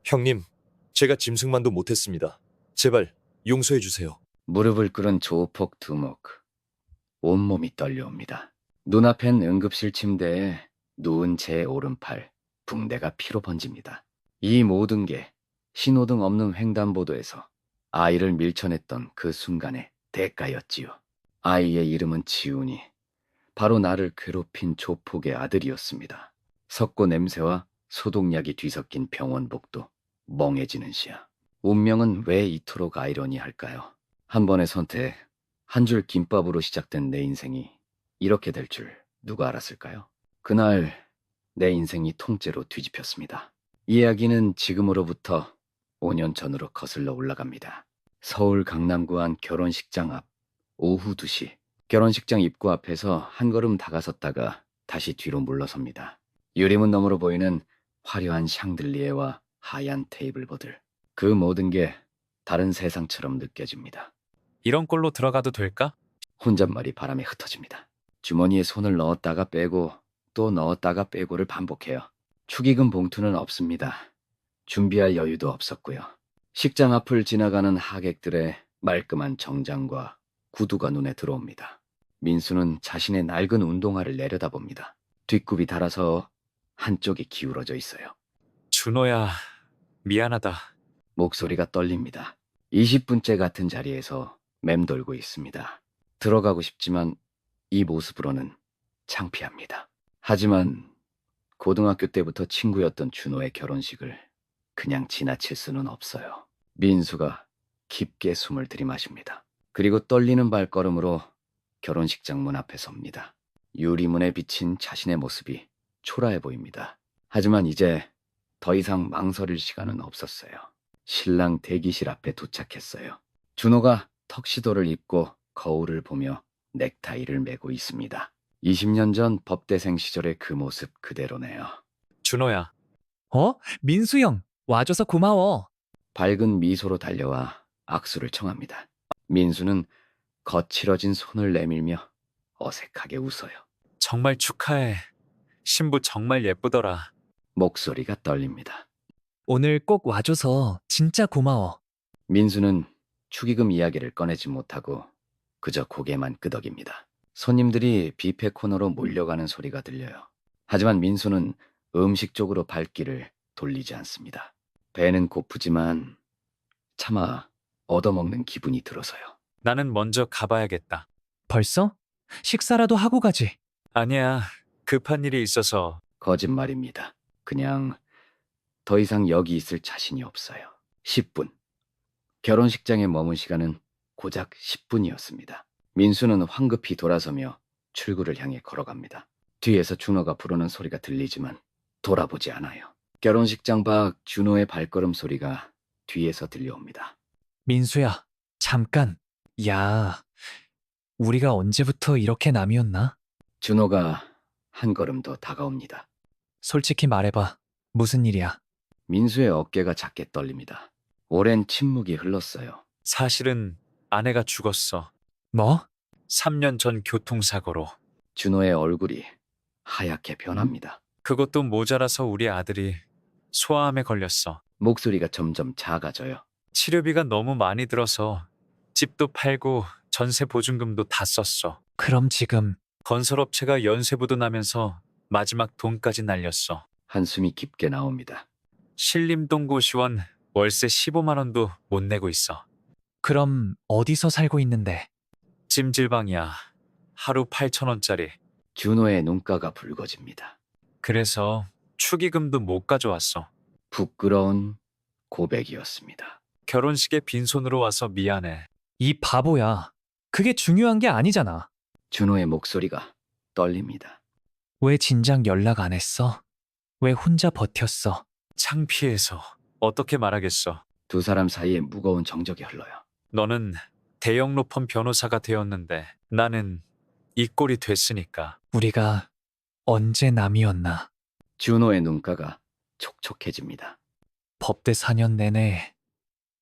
형님, 제가 짐승만도 못했습니다. 제발 용서해 주세요. 무릎을 꿇은 조폭 두목. 온몸이 떨려옵니다. 눈앞엔 응급실 침대에 누운 제 오른팔, 붕대가 피로 번집니다. 이 모든 게 신호등 없는 횡단보도에서 아이를 밀쳐냈던 그 순간의 대가였지요. 아이의 이름은 지훈이, 바로 나를 괴롭힌 조폭의 아들이었습니다. 석고 냄새와 소독약이 뒤섞인 병원복도 멍해지는 시야. 운명은 왜 이토록 아이러니할까요? 한 번의 선택, 한 줄 김밥으로 시작된 내 인생이 이렇게 될 줄 누가 알았을까요? 그날 내 인생이 통째로 뒤집혔습니다. 이 이야기는 지금으로부터 5년 전으로 거슬러 올라갑니다. 서울 강남구 한 결혼식장 앞 오후 2시. 결혼식장 입구 앞에서 한 걸음 다가섰다가 다시 뒤로 물러섭니다. 유리문 너머로 보이는 화려한 샹들리에와 하얀 테이블보들. 그 모든 게 다른 세상처럼 느껴집니다. 이런 꼴로 들어가도 될까? 혼잣말이 바람에 흩어집니다. 주머니에 손을 넣었다가 빼고 또 넣었다가 빼고를 반복해요. 축의금 봉투는 없습니다. 준비할 여유도 없었고요. 식장 앞을 지나가는 하객들의 말끔한 정장과 구두가 눈에 들어옵니다. 민수는 자신의 낡은 운동화를 내려다봅니다. 뒷굽이 달아서 한쪽이 기울어져 있어요. 준호야, 미안하다. 목소리가 떨립니다. 20분째 같은 자리에서 맴돌고 있습니다. 들어가고 싶지만 이 모습으로는 창피합니다. 하지만 고등학교 때부터 친구였던 준호의 결혼식을 그냥 지나칠 수는 없어요. 민수가 깊게 숨을 들이마십니다. 그리고 떨리는 발걸음으로 결혼식장 문 앞에 섭니다. 유리문에 비친 자신의 모습이 초라해 보입니다. 하지만 이제 더 이상 망설일 시간은 없었어요. 신랑 대기실 앞에 도착했어요. 준호가 턱시도를 입고 거울을 보며 넥타이를 메고 있습니다. 20년 전 법대생 시절의 그 모습 그대로네요. 준호야, 민수 형, 와줘서 고마워. 밝은 미소로 달려와 악수를 청합니다. 민수는 거칠어진 손을 내밀며 어색하게 웃어요. 정말 축하해. 신부 정말 예쁘더라. 목소리가 떨립니다. 오늘 꼭 와줘서 진짜 고마워. 민수는 축의금 이야기를 꺼내지 못하고 그저 고개만 끄덕입니다. 손님들이 뷔페 코너로 몰려가는 소리가 들려요. 하지만 민수는 음식 쪽으로 발길을 돌리지 않습니다. 배는 고프지만 차마 얻어먹는 기분이 들어서요. 나는 먼저 가봐야겠다. 벌써? 식사라도 하고 가지. 아니야, 급한 일이 있어서. 거짓말입니다. 그냥 더 이상 여기 있을 자신이 없어요. 10분. 결혼식장에 머문 시간은 고작 10분이었습니다. 민수는 황급히 돌아서며 출구를 향해 걸어갑니다. 뒤에서 준호가 부르는 소리가 들리지만 돌아보지 않아요. 결혼식장 밖 준호의 발걸음 소리가 뒤에서 들려옵니다. 민수야, 잠깐. 야, 우리가 언제부터 이렇게 남이었나? 준호가 한 걸음 더 다가옵니다. 솔직히 말해봐. 무슨 일이야? 민수의 어깨가 작게 떨립니다. 오랜 침묵이 흘렀어요. 사실은 아내가 죽었어. 뭐? 3년 전 교통사고로. 준호의 얼굴이 하얗게 변합니다. 그것도 모자라서 우리 아들이 소아암에 걸렸어. 목소리가 점점 작아져요. 치료비가 너무 많이 들어서 집도 팔고 전세 보증금도 다 썼어. 그럼 지금 건설업체가 연쇄부도 나면서 마지막 돈까지 날렸어. 한숨이 깊게 나옵니다. 신림동고시원 월세 15만 원도 못 내고 있어. 그럼 어디서 살고 있는데? 찜질방이야. 하루 8천 원짜리. 준호의 눈가가 붉어집니다. 그래서 축의금도 못 가져왔어. 부끄러운 고백이었습니다. 결혼식에 빈손으로 와서 미안해. 이 바보야. 그게 중요한 게 아니잖아. 준호의 목소리가 떨립니다. 왜 진작 연락 안 했어? 왜 혼자 버텼어? 창피해서 어떻게 말하겠어. 두 사람 사이에 무거운 정적이 흘러요. 너는 대형 로펌 변호사가 되었는데 나는 이 꼴이 됐으니까. 우리가 언제 남이었나? 준호의 눈가가 촉촉해집니다. 법대 4년 내내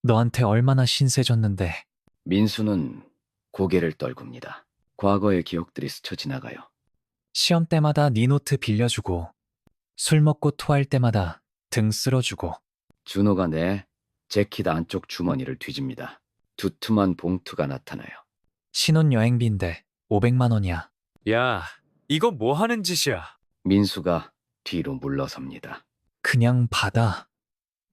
너한테 얼마나 신세졌는데. 민수는 고개를 떨굽니다. 과거의 기억들이 스쳐 지나가요. 시험 때마다 네 노트 빌려주고 술 먹고 토할 때마다 등 쓸어주고 준호가 내 재킷 안쪽 주머니를 뒤집니다. 두툼한 봉투가 나타나요. 신혼여행비인데 500만 원이야. 야, 이거 뭐 하는 짓이야? 민수가 뒤로 물러섭니다. 그냥 받아.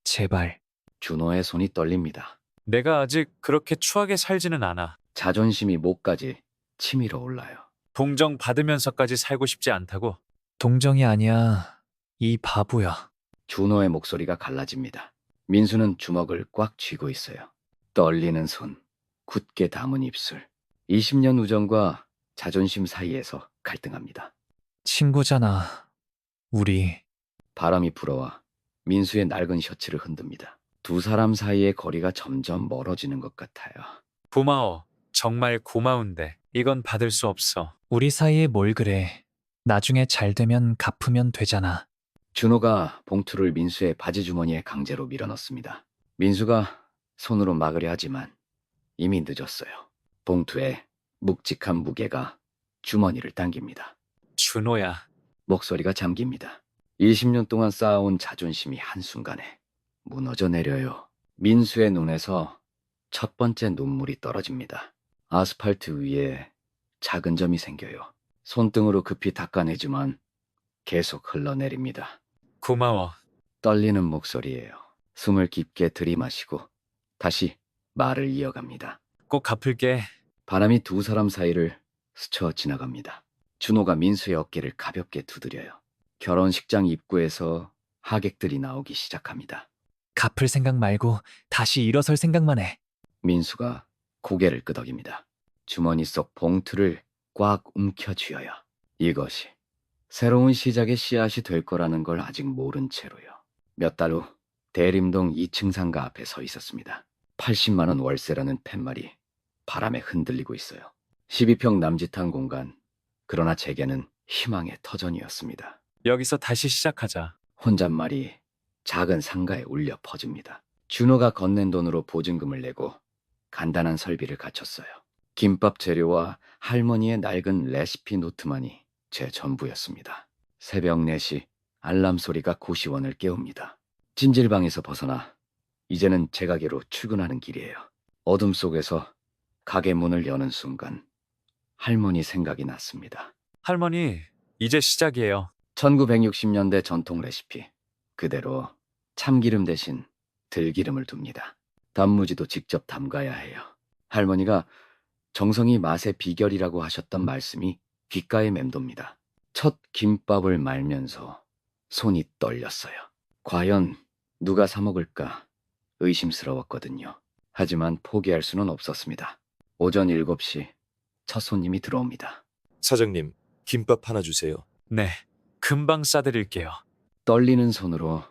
제발. 준호의 손이 떨립니다. 내가 아직 그렇게 추하게 살지는 않아. 자존심이 목까지 치밀어 올라요. 동정 받으면서까지 살고 싶지 않다고. 동정이 아니야. 이 바보야. 준호의 목소리가 갈라집니다. 민수는 주먹을 꽉 쥐고 있어요. 떨리는 손, 굳게 담은 입술. 20년 우정과 자존심 사이에서 갈등합니다. 친구잖아. 우리. 바람이 불어와 민수의 낡은 셔츠를 흔듭니다. 두 사람 사이의 거리가 점점 멀어지는 것 같아요. 고마워. 정말 고마운데 이건 받을 수 없어. 우리 사이에 뭘 그래. 나중에 잘 되면 갚으면 되잖아. 준호가 봉투를 민수의 바지 주머니에 강제로 밀어넣습니다. 민수가 손으로 막으려 하지만 이미 늦었어요. 봉투에 묵직한 무게가 주머니를 당깁니다. 준호야. 목소리가 잠깁니다. 20년 동안 쌓아온 자존심이 한순간에 무너져 내려요. 민수의 눈에서 첫 번째 눈물이 떨어집니다. 아스팔트 위에 작은 점이 생겨요. 손등으로 급히 닦아내지만 계속 흘러내립니다. 고마워. 떨리는 목소리예요. 숨을 깊게 들이마시고 다시 말을 이어갑니다. 꼭 갚을게. 바람이 두 사람 사이를 스쳐 지나갑니다. 준호가 민수의 어깨를 가볍게 두드려요. 결혼식장 입구에서 하객들이 나오기 시작합니다. 갚을 생각 말고 다시 일어설 생각만 해. 민수가 고개를 끄덕입니다. 주머니 속 봉투를 꽉 움켜쥐어요. 이것이 새로운 시작의 씨앗이 될 거라는 걸 아직 모른 채로요. 몇 달 후 대림동 2층 상가 앞에 서 있었습니다. 80만 원 월세라는 팻말이 바람에 흔들리고 있어요. 12평 남짓한 공간. 그러나 제게는 희망의 터전이었습니다. 여기서 다시 시작하자. 혼잣말이 작은 상가에 울려 퍼집니다. 준호가 건넨 돈으로 보증금을 내고 간단한 설비를 갖췄어요. 김밥 재료와 할머니의 낡은 레시피 노트만이 제 전부였습니다. 새벽 4시 알람 소리가 고시원을 깨웁니다. 찜질방에서 벗어나 이제는 제 가게로 출근하는 길이에요. 어둠 속에서 가게 문을 여는 순간 할머니 생각이 났습니다. 할머니, 이제 시작이에요. 1960년대 전통 레시피. 그대로 참기름 대신 들기름을 둡니다. 단무지도 직접 담가야 해요. 할머니가 정성이 맛의 비결이라고 하셨던 말씀이 귓가에 맴돕니다. 첫 김밥을 말면서 손이 떨렸어요. 과연 누가 사 먹을까 의심스러웠거든요. 하지만 포기할 수는 없었습니다. 오전 7시 첫 손님이 들어옵니다. 사장님, 김밥 하나 주세요. 네, 금방 싸드릴게요. 떨리는 손으로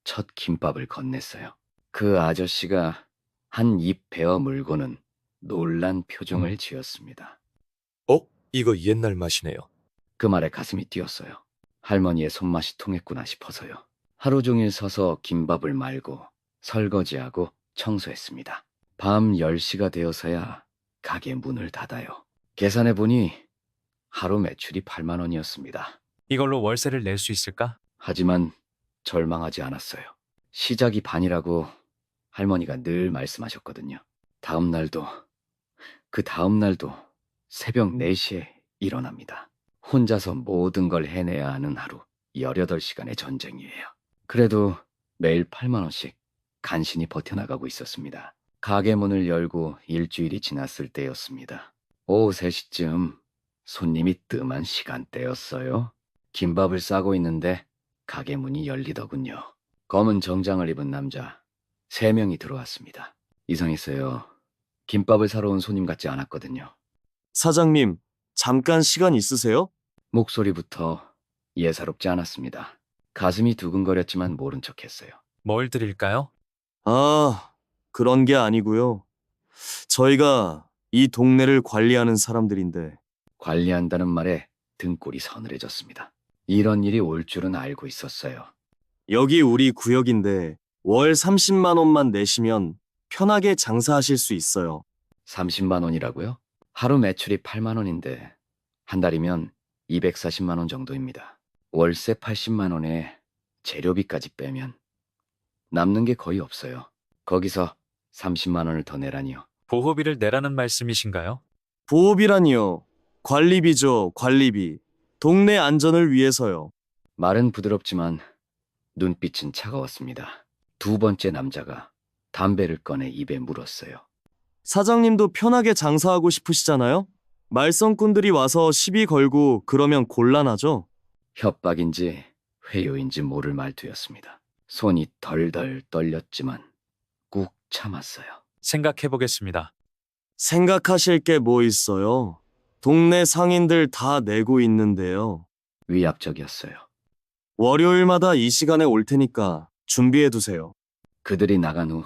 첫 김밥을 건넸어요. 그 아저씨가 한 입 베어 물고는 놀란 표정을 지었습니다. 이거 옛날 맛이네요. 그 말에 가슴이 뛰었어요. 할머니의 손맛이 통했구나 싶어서요. 하루 종일 서서 김밥을 말고 설거지하고 청소했습니다. 밤 10시가 되어서야 가게 문을 닫아요. 계산해보니 하루 매출이 8만 원이었습니다. 이걸로 월세를 낼 수 있을까? 하지만 절망하지 않았어요. 시작이 반이라고 할머니가 늘 말씀하셨거든요. 그 다음 날도 새벽 4시에 일어납니다. 혼자서 모든 걸 해내야 하는 하루, 18시간의 전쟁이에요. 그래도 매일 8만 원씩 간신히 버텨나가고 있었습니다. 가게 문을 열고 일주일이 지났을 때였습니다. 오후 3시쯤 손님이 뜸한 시간대였어요. 김밥을 싸고 있는데 가게 문이 열리더군요. 검은 정장을 입은 남자 3명이 들어왔습니다. 이상했어요. 김밥을 사러 온 손님 같지 않았거든요. 사장님, 잠깐 시간 있으세요? 목소리부터 예사롭지 않았습니다. 가슴이 두근거렸지만 모른 척했어요. 뭘 드릴까요? 아, 그런 게 아니고요. 저희가 이 동네를 관리하는 사람들인데 관리한다는 말에 등골이 서늘해졌습니다. 이런 일이 올 줄은 알고 있었어요. 여기 우리 구역인데 월 30만 원만 내시면 편하게 장사하실 수 있어요. 30만 원이라고요? 하루 매출이 8만 원인데 한 달이면 240만 원 정도입니다. 월세 80만 원에 재료비까지 빼면 남는 게 거의 없어요. 거기서 30만 원을 더 내라니요. 보호비를 내라는 말씀이신가요? 보호비라니요. 관리비죠, 관리비. 동네 안전을 위해서요. 말은 부드럽지만 눈빛은 차가웠습니다. 두 번째 남자가 담배를 꺼내 입에 물었어요. 사장님도 편하게 장사하고 싶으시잖아요? 말썽꾼들이 와서 시비 걸고 그러면 곤란하죠? 협박인지 회유인지 모를 말투였습니다. 손이 덜덜 떨렸지만 꾹 참았어요. 생각해 보겠습니다. 생각하실 게 뭐 있어요? 동네 상인들 다 내고 있는데요. 위압적이었어요. 월요일마다 이 시간에 올 테니까 준비해 두세요. 그들이 나간 후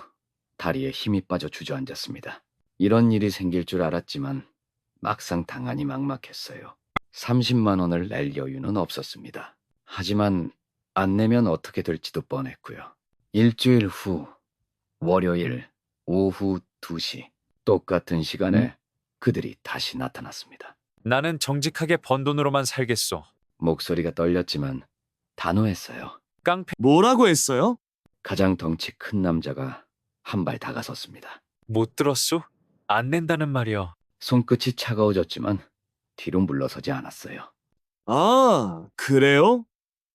다리에 힘이 빠져 주저앉았습니다. 이런 일이 생길 줄 알았지만 막상 당하니 막막했어요. 30만 원을 낼 여유는 없었습니다. 하지만 안 내면 어떻게 될지도 뻔했고요. 일주일 후 월요일 오후 2시 똑같은 시간에 그들이 다시 나타났습니다. 나는 정직하게 번 돈으로만 살겠소. 목소리가 떨렸지만 단호했어요. 깡패 뭐라고 했어요? 가장 덩치 큰 남자가 한 발 다가섰습니다. 못 들었소? 안 낸다는 말이여. 손끝이 차가워졌지만 뒤로 물러서지 않았어요. 아, 그래요?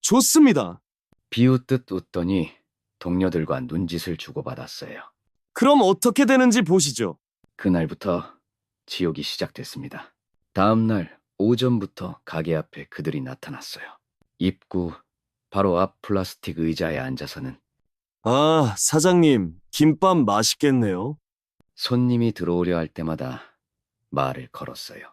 좋습니다. 비웃듯 웃더니 동료들과 눈짓을 주고받았어요. 그럼 어떻게 되는지 보시죠. 그날부터 지옥이 시작됐습니다. 다음 날 오전부터 가게 앞에 그들이 나타났어요. 입구 바로 앞 플라스틱 의자에 앉아서는 아, 사장님, 김밥 맛있겠네요. 손님이 들어오려 할 때마다 말을 걸었어요.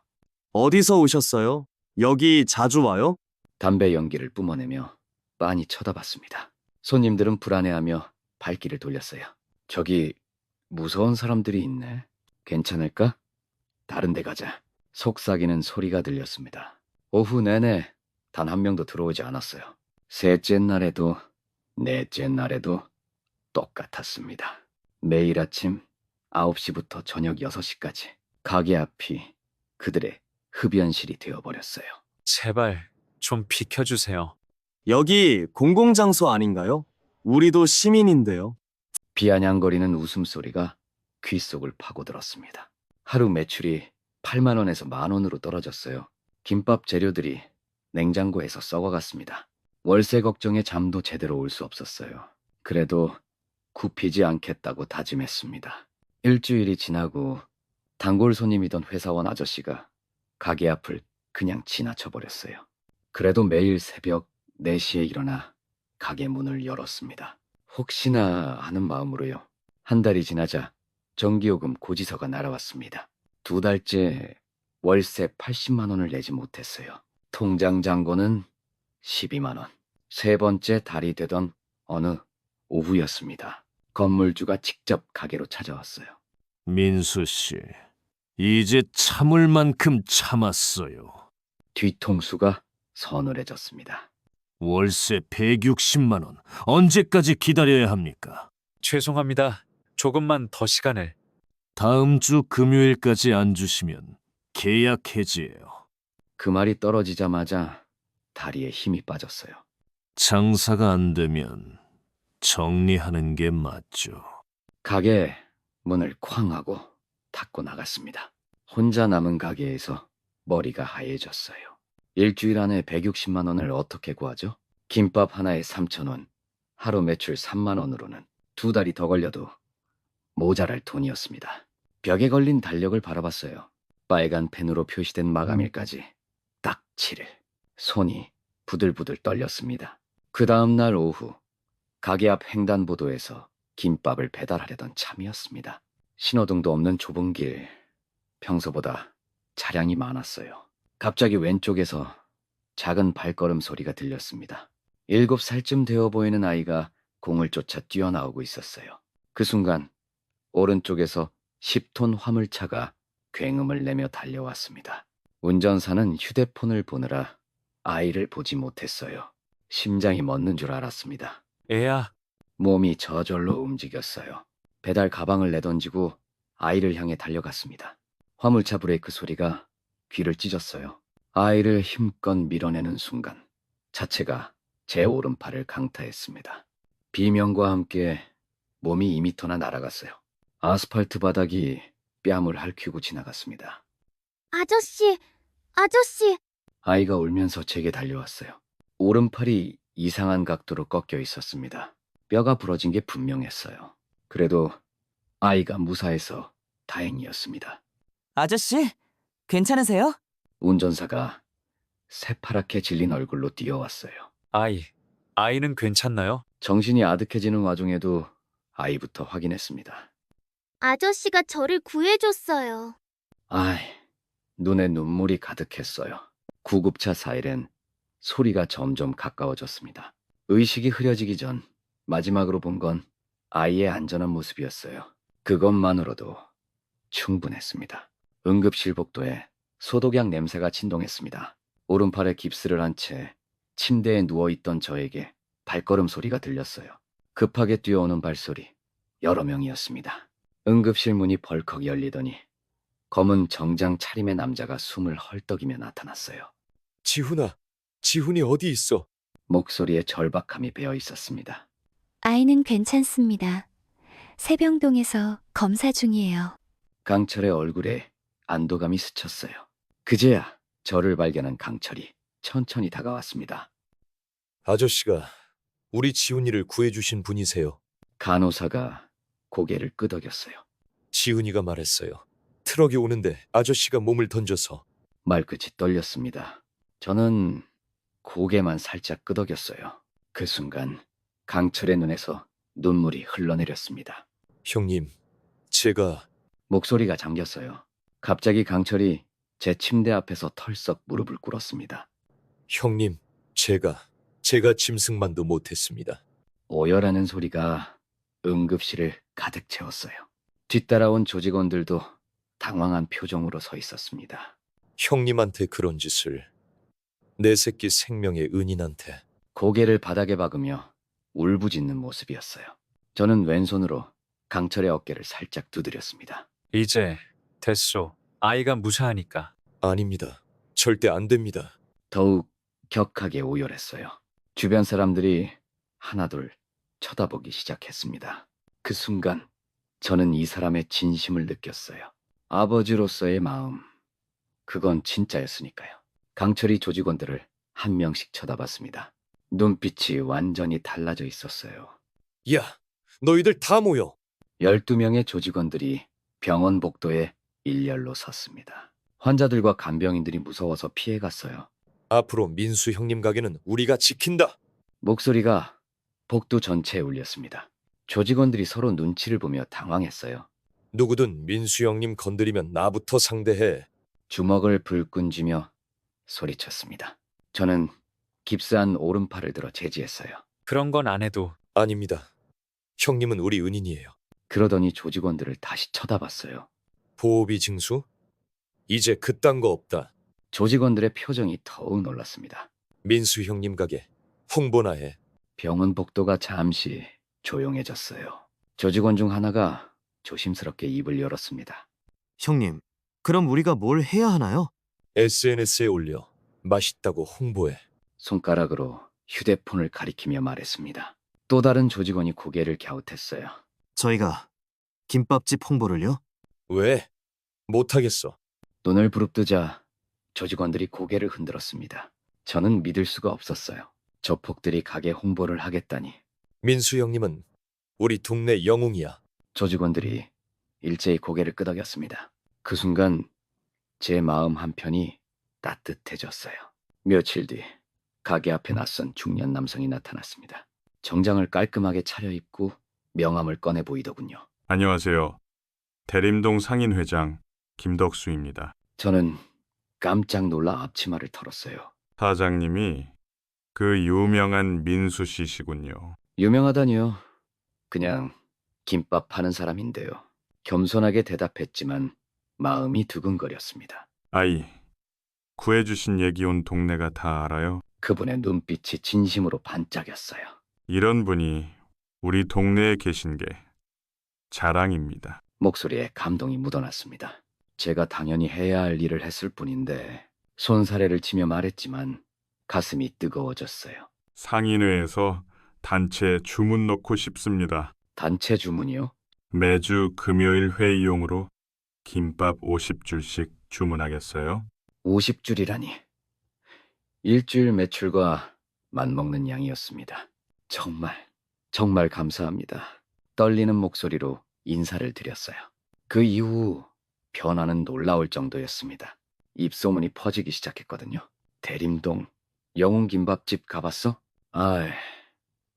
어디서 오셨어요? 여기 자주 와요? 담배 연기를 뿜어내며 빤히 쳐다봤습니다. 손님들은 불안해하며 발길을 돌렸어요. 저기 무서운 사람들이 있네. 괜찮을까? 다른 데 가자. 속삭이는 소리가 들렸습니다. 오후 내내 단 한 명도 들어오지 않았어요. 셋째 날에도 넷째 날에도 똑같았습니다. 매일 아침 9시부터 저녁 6시까지 가게 앞이 그들의 흡연실이 되어버렸어요. 제발 좀 비켜주세요. 여기 공공장소 아닌가요? 우리도 시민인데요. 비아냥거리는 웃음소리가 귓속을 파고들었습니다. 하루 매출이 8만 원에서 만 원으로 떨어졌어요. 김밥 재료들이 냉장고에서 썩어갔습니다. 월세 걱정에 잠도 제대로 올 수 없었어요. 그래도 굽히지 않겠다고 다짐했습니다. 일주일이 지나고 단골 손님이던 회사원 아저씨가 가게 앞을 그냥 지나쳐버렸어요. 그래도 매일 새벽 4시에 일어나 가게 문을 열었습니다. 혹시나 하는 마음으로요. 한 달이 지나자 전기요금 고지서가 날아왔습니다. 2달째 월세 80만 원을 내지 못했어요. 통장 잔고는 12만 원. 세 번째 달이 되던 어느 오후였습니다. 건물주가 직접 가게로 찾아왔어요. 민수 씨, 이제 참을 만큼 참았어요. 뒤통수가 서늘해졌습니다. 월세 160만 원, 언제까지 기다려야 합니까? 죄송합니다. 조금만 더 시간을. 다음 주 금요일까지 안 주시면 계약 해지예요. 그 말이 떨어지자마자 다리에 힘이 빠졌어요. 장사가 안 되면 정리하는 게 맞죠. 가게 문을 쾅 하고 닫고 나갔습니다. 혼자 남은 가게에서 머리가 하얘졌어요. 일주일 안에 160만 원을 어떻게 구하죠? 김밥 하나에 3천 원, 하루 매출 3만 원으로는 2달이 더 걸려도 모자랄 돈이었습니다. 벽에 걸린 달력을 바라봤어요. 빨간 펜으로 표시된 마감일까지 딱 7일. 손이 부들부들 떨렸습니다. 그 다음 날 오후 가게 앞 횡단보도에서 김밥을 배달하려던 참이었습니다. 신호등도 없는 좁은 길, 평소보다 차량이 많았어요. 갑자기 왼쪽에서 작은 발걸음 소리가 들렸습니다. 7살쯤 되어 보이는 아이가 공을 쫓아 뛰어나오고 있었어요. 그 순간 오른쪽에서 10톤 화물차가 굉음을 내며 달려왔습니다. 운전사는 휴대폰을 보느라 아이를 보지 못했어요. 심장이 멎는 줄 알았습니다. 애야, 몸이 저절로 움직였어요. 배달 가방을 내던지고 아이를 향해 달려갔습니다. 화물차 브레이크 소리가 귀를 찢었어요. 아이를 힘껏 밀어내는 순간 자체가 제 오른팔을 강타했습니다. 비명과 함께 몸이 2미터나 날아갔어요. 아스팔트 바닥이 뺨을 핥히고 지나갔습니다. 아저씨, 아저씨. 아이가 울면서 제게 달려왔어요. 오른팔이 이상한 각도로 꺾여 있었습니다. 뼈가 부러진 게 분명했어요. 그래도 아이가 무사해서 다행이었습니다. 아저씨, 괜찮으세요? 운전사가 새파랗게 질린 얼굴로 뛰어왔어요. 아이는 괜찮나요? 정신이 아득해지는 와중에도 아이부터 확인했습니다. 아저씨가 저를 구해줬어요. 아이, 눈에 눈물이 가득했어요. 구급차 사이렌 소리가 점점 가까워졌습니다. 의식이 흐려지기 전 마지막으로 본 건 아이의 안전한 모습이었어요. 그것만으로도 충분했습니다. 응급실 복도에 소독약 냄새가 진동했습니다. 오른팔에 깁스를 한 채 침대에 누워있던 저에게 발걸음 소리가 들렸어요. 급하게 뛰어오는 발소리, 여러 명이었습니다. 응급실 문이 벌컥 열리더니 검은 정장 차림의 남자가 숨을 헐떡이며 나타났어요. 지훈이 어디 있어? 목소리에 절박함이 배어 있었습니다. 아이는 괜찮습니다. 세병동에서 검사 중이에요. 강철의 얼굴에 안도감이 스쳤어요. 그제야 저를 발견한 강철이 천천히 다가왔습니다. 아저씨가 우리 지훈이를 구해주신 분이세요. 간호사가 고개를 끄덕였어요. 지훈이가 말했어요. 트럭이 오는데 아저씨가 몸을 던져서. 말끝이 떨렸습니다. 저는 고개만 살짝 끄덕였어요. 그 순간 강철의 눈에서 눈물이 흘러내렸습니다. 형님, 제가 목소리가 잠겼어요. 갑자기 강철이 제 침대 앞에서 털썩 무릎을 꿇었습니다. 형님, 제가 짐승만도 못했습니다. 오열하는 소리가 응급실을 가득 채웠어요. 뒤따라온 조직원들도 당황한 표정으로 서 있었습니다. 형님한테 그런 짓을 내 새끼 생명의 은인한테. 고개를 바닥에 박으며 울부짖는 모습이었어요. 저는 왼손으로 강철의 어깨를 살짝 두드렸습니다. 이제 됐소. 아이가 무사하니까. 아닙니다. 절대 안 됩니다. 더욱 격하게 오열했어요. 주변 사람들이 하나둘 쳐다보기 시작했습니다. 그 순간 저는 이 사람의 진심을 느꼈어요. 아버지로서의 마음. 그건 진짜였으니까요. 강철이 조직원들을 한 명씩 쳐다봤습니다. 눈빛이 완전히 달라져 있었어요. 야, 너희들 다 모여. 12명의 조직원들이 병원 복도에 일렬로 섰습니다. 환자들과 간병인들이 무서워서 피해갔어요. 앞으로 민수 형님 가게는 우리가 지킨다. 목소리가 복도 전체에 울렸습니다. 조직원들이 서로 눈치를 보며 당황했어요. 누구든 민수 형님 건드리면 나부터 상대해. 주먹을 불끈 쥐며 소리쳤습니다. 저는 깁스한 오른팔을 들어 제지했어요. 그런 건 안 해도. 아닙니다. 형님은 우리 은인이에요. 그러더니 조직원들을 다시 쳐다봤어요. 보호비 징수? 이제 그딴 거 없다. 조직원들의 표정이 더욱 놀랐습니다. 민수 형님 가게 홍보나 해. 병원 복도가 잠시 조용해졌어요. 조직원 중 하나가 조심스럽게 입을 열었습니다. 형님, 그럼 우리가 뭘 해야 하나요? SNS에 올려 맛있다고 홍보해. 손가락으로 휴대폰을 가리키며 말했습니다. 또 다른 조직원이 고개를 갸웃했어요. 저희가 김밥집 홍보를요? 왜? 못하겠어. 눈을 부릅뜨자 조직원들이 고개를 흔들었습니다. 저는 믿을 수가 없었어요. 조폭들이 가게 홍보를 하겠다니. 민수 형님은 우리 동네 영웅이야. 조직원들이 일제히 고개를 끄덕였습니다. 그 순간 제 마음 한편이 따뜻해졌어요. 며칠 뒤 가게 앞에 낯선 중년 남성이 나타났습니다. 정장을 깔끔하게 차려입고 명함을 꺼내 보이더군요. 안녕하세요. 대림동 상인회장 김덕수입니다. 저는 깜짝 놀라 앞치마를 털었어요. 사장님이 그 유명한 민수 씨시군요. 유명하다니요. 그냥 김밥 파는 사람인데요. 겸손하게 대답했지만 마음이 두근거렸습니다. 아이, 구해주신 얘기 온 동네가 다 알아요. 그분의 눈빛이 진심으로 반짝였어요. 이런 분이 우리 동네에 계신 게 자랑입니다. 목소리에 감동이 묻어났습니다. 제가 당연히 해야 할 일을 했을 뿐인데 손사래를 치며 말했지만 가슴이 뜨거워졌어요. 상인회에서 단체 주문 넣고 싶습니다. 단체 주문이요? 매주 금요일 회의용으로 김밥 50줄씩 주문하겠어요? 50줄이라니. 일주일 매출과 맞먹는 양이었습니다. 정말 감사합니다. 떨리는 목소리로 인사를 드렸어요. 그 이후 변화는 놀라울 정도였습니다. 입소문이 퍼지기 시작했거든요. 대림동 영웅김밥집 가봤어?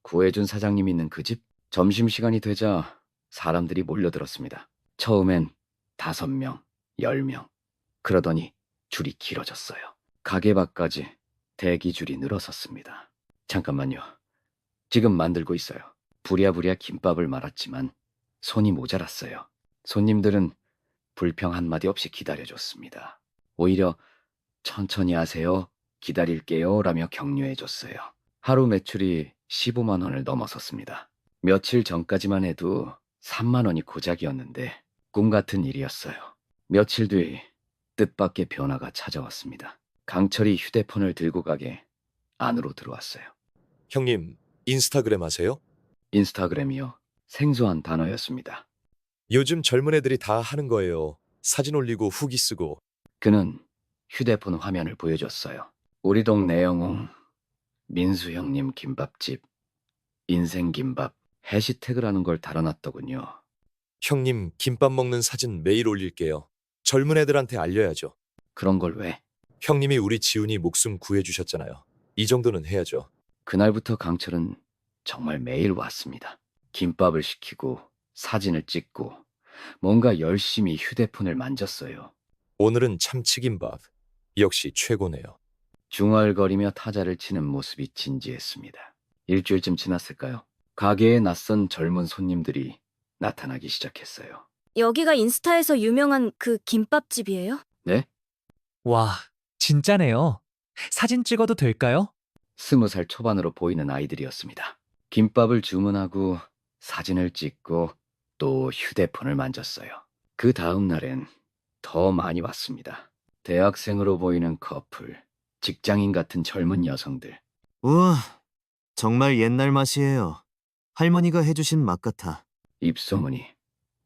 구해준 사장님 있는 그 집? 점심시간이 되자 사람들이 몰려들었습니다. 처음엔 5명, 10명. 그러더니 줄이 길어졌어요. 가게 밖까지 대기줄이 늘어섰습니다. 잠깐만요. 지금 만들고 있어요. 부랴부랴 김밥을 말았지만 손이 모자랐어요. 손님들은 불평 한마디 없이 기다려줬습니다. 오히려 천천히 하세요, 기다릴게요 라며 격려해줬어요. 하루 매출이 15만 원을 넘어섰습니다. 며칠 전까지만 해도 3만 원이 고작이었는데 꿈 같은 일이었어요. 며칠 뒤 뜻밖의 변화가 찾아왔습니다. 강철이 휴대폰을 들고 가게 안으로 들어왔어요. 형님, 인스타그램 하세요? 인스타그램이요? 생소한 단어였습니다. 요즘 젊은 애들이 다 하는 거예요. 사진 올리고 후기 쓰고. 그는 휴대폰 화면을 보여줬어요. 우리 동네 영웅 민수 형님 김밥집 인생김밥 해시태그라는 걸 달아놨더군요. 형님, 김밥 먹는 사진 매일 올릴게요. 젊은 애들한테 알려야죠. 그런 걸 왜? 형님이 우리 지훈이 목숨 구해주셨잖아요. 이 정도는 해야죠. 그날부터 강철은 정말 매일 왔습니다. 김밥을 시키고 사진을 찍고 뭔가 열심히 휴대폰을 만졌어요. 오늘은 참치김밥. 역시 최고네요. 중얼거리며 타자를 치는 모습이 진지했습니다. 일주일쯤 지났을까요? 가게에 낯선 젊은 손님들이 나타나기 시작했어요. 여기가 인스타에서 유명한 그 김밥집이에요? 네? 와, 진짜네요. 사진 찍어도 될까요? 20살 초반으로 보이는 아이들이었습니다. 김밥을 주문하고 사진을 찍고 또 휴대폰을 만졌어요. 그 다음 날엔 더 많이 왔습니다. 대학생으로 보이는 커플, 직장인 같은 젊은 여성들. 우와, 정말 옛날 맛이에요. 할머니가 해주신 맛 같아. 입소문이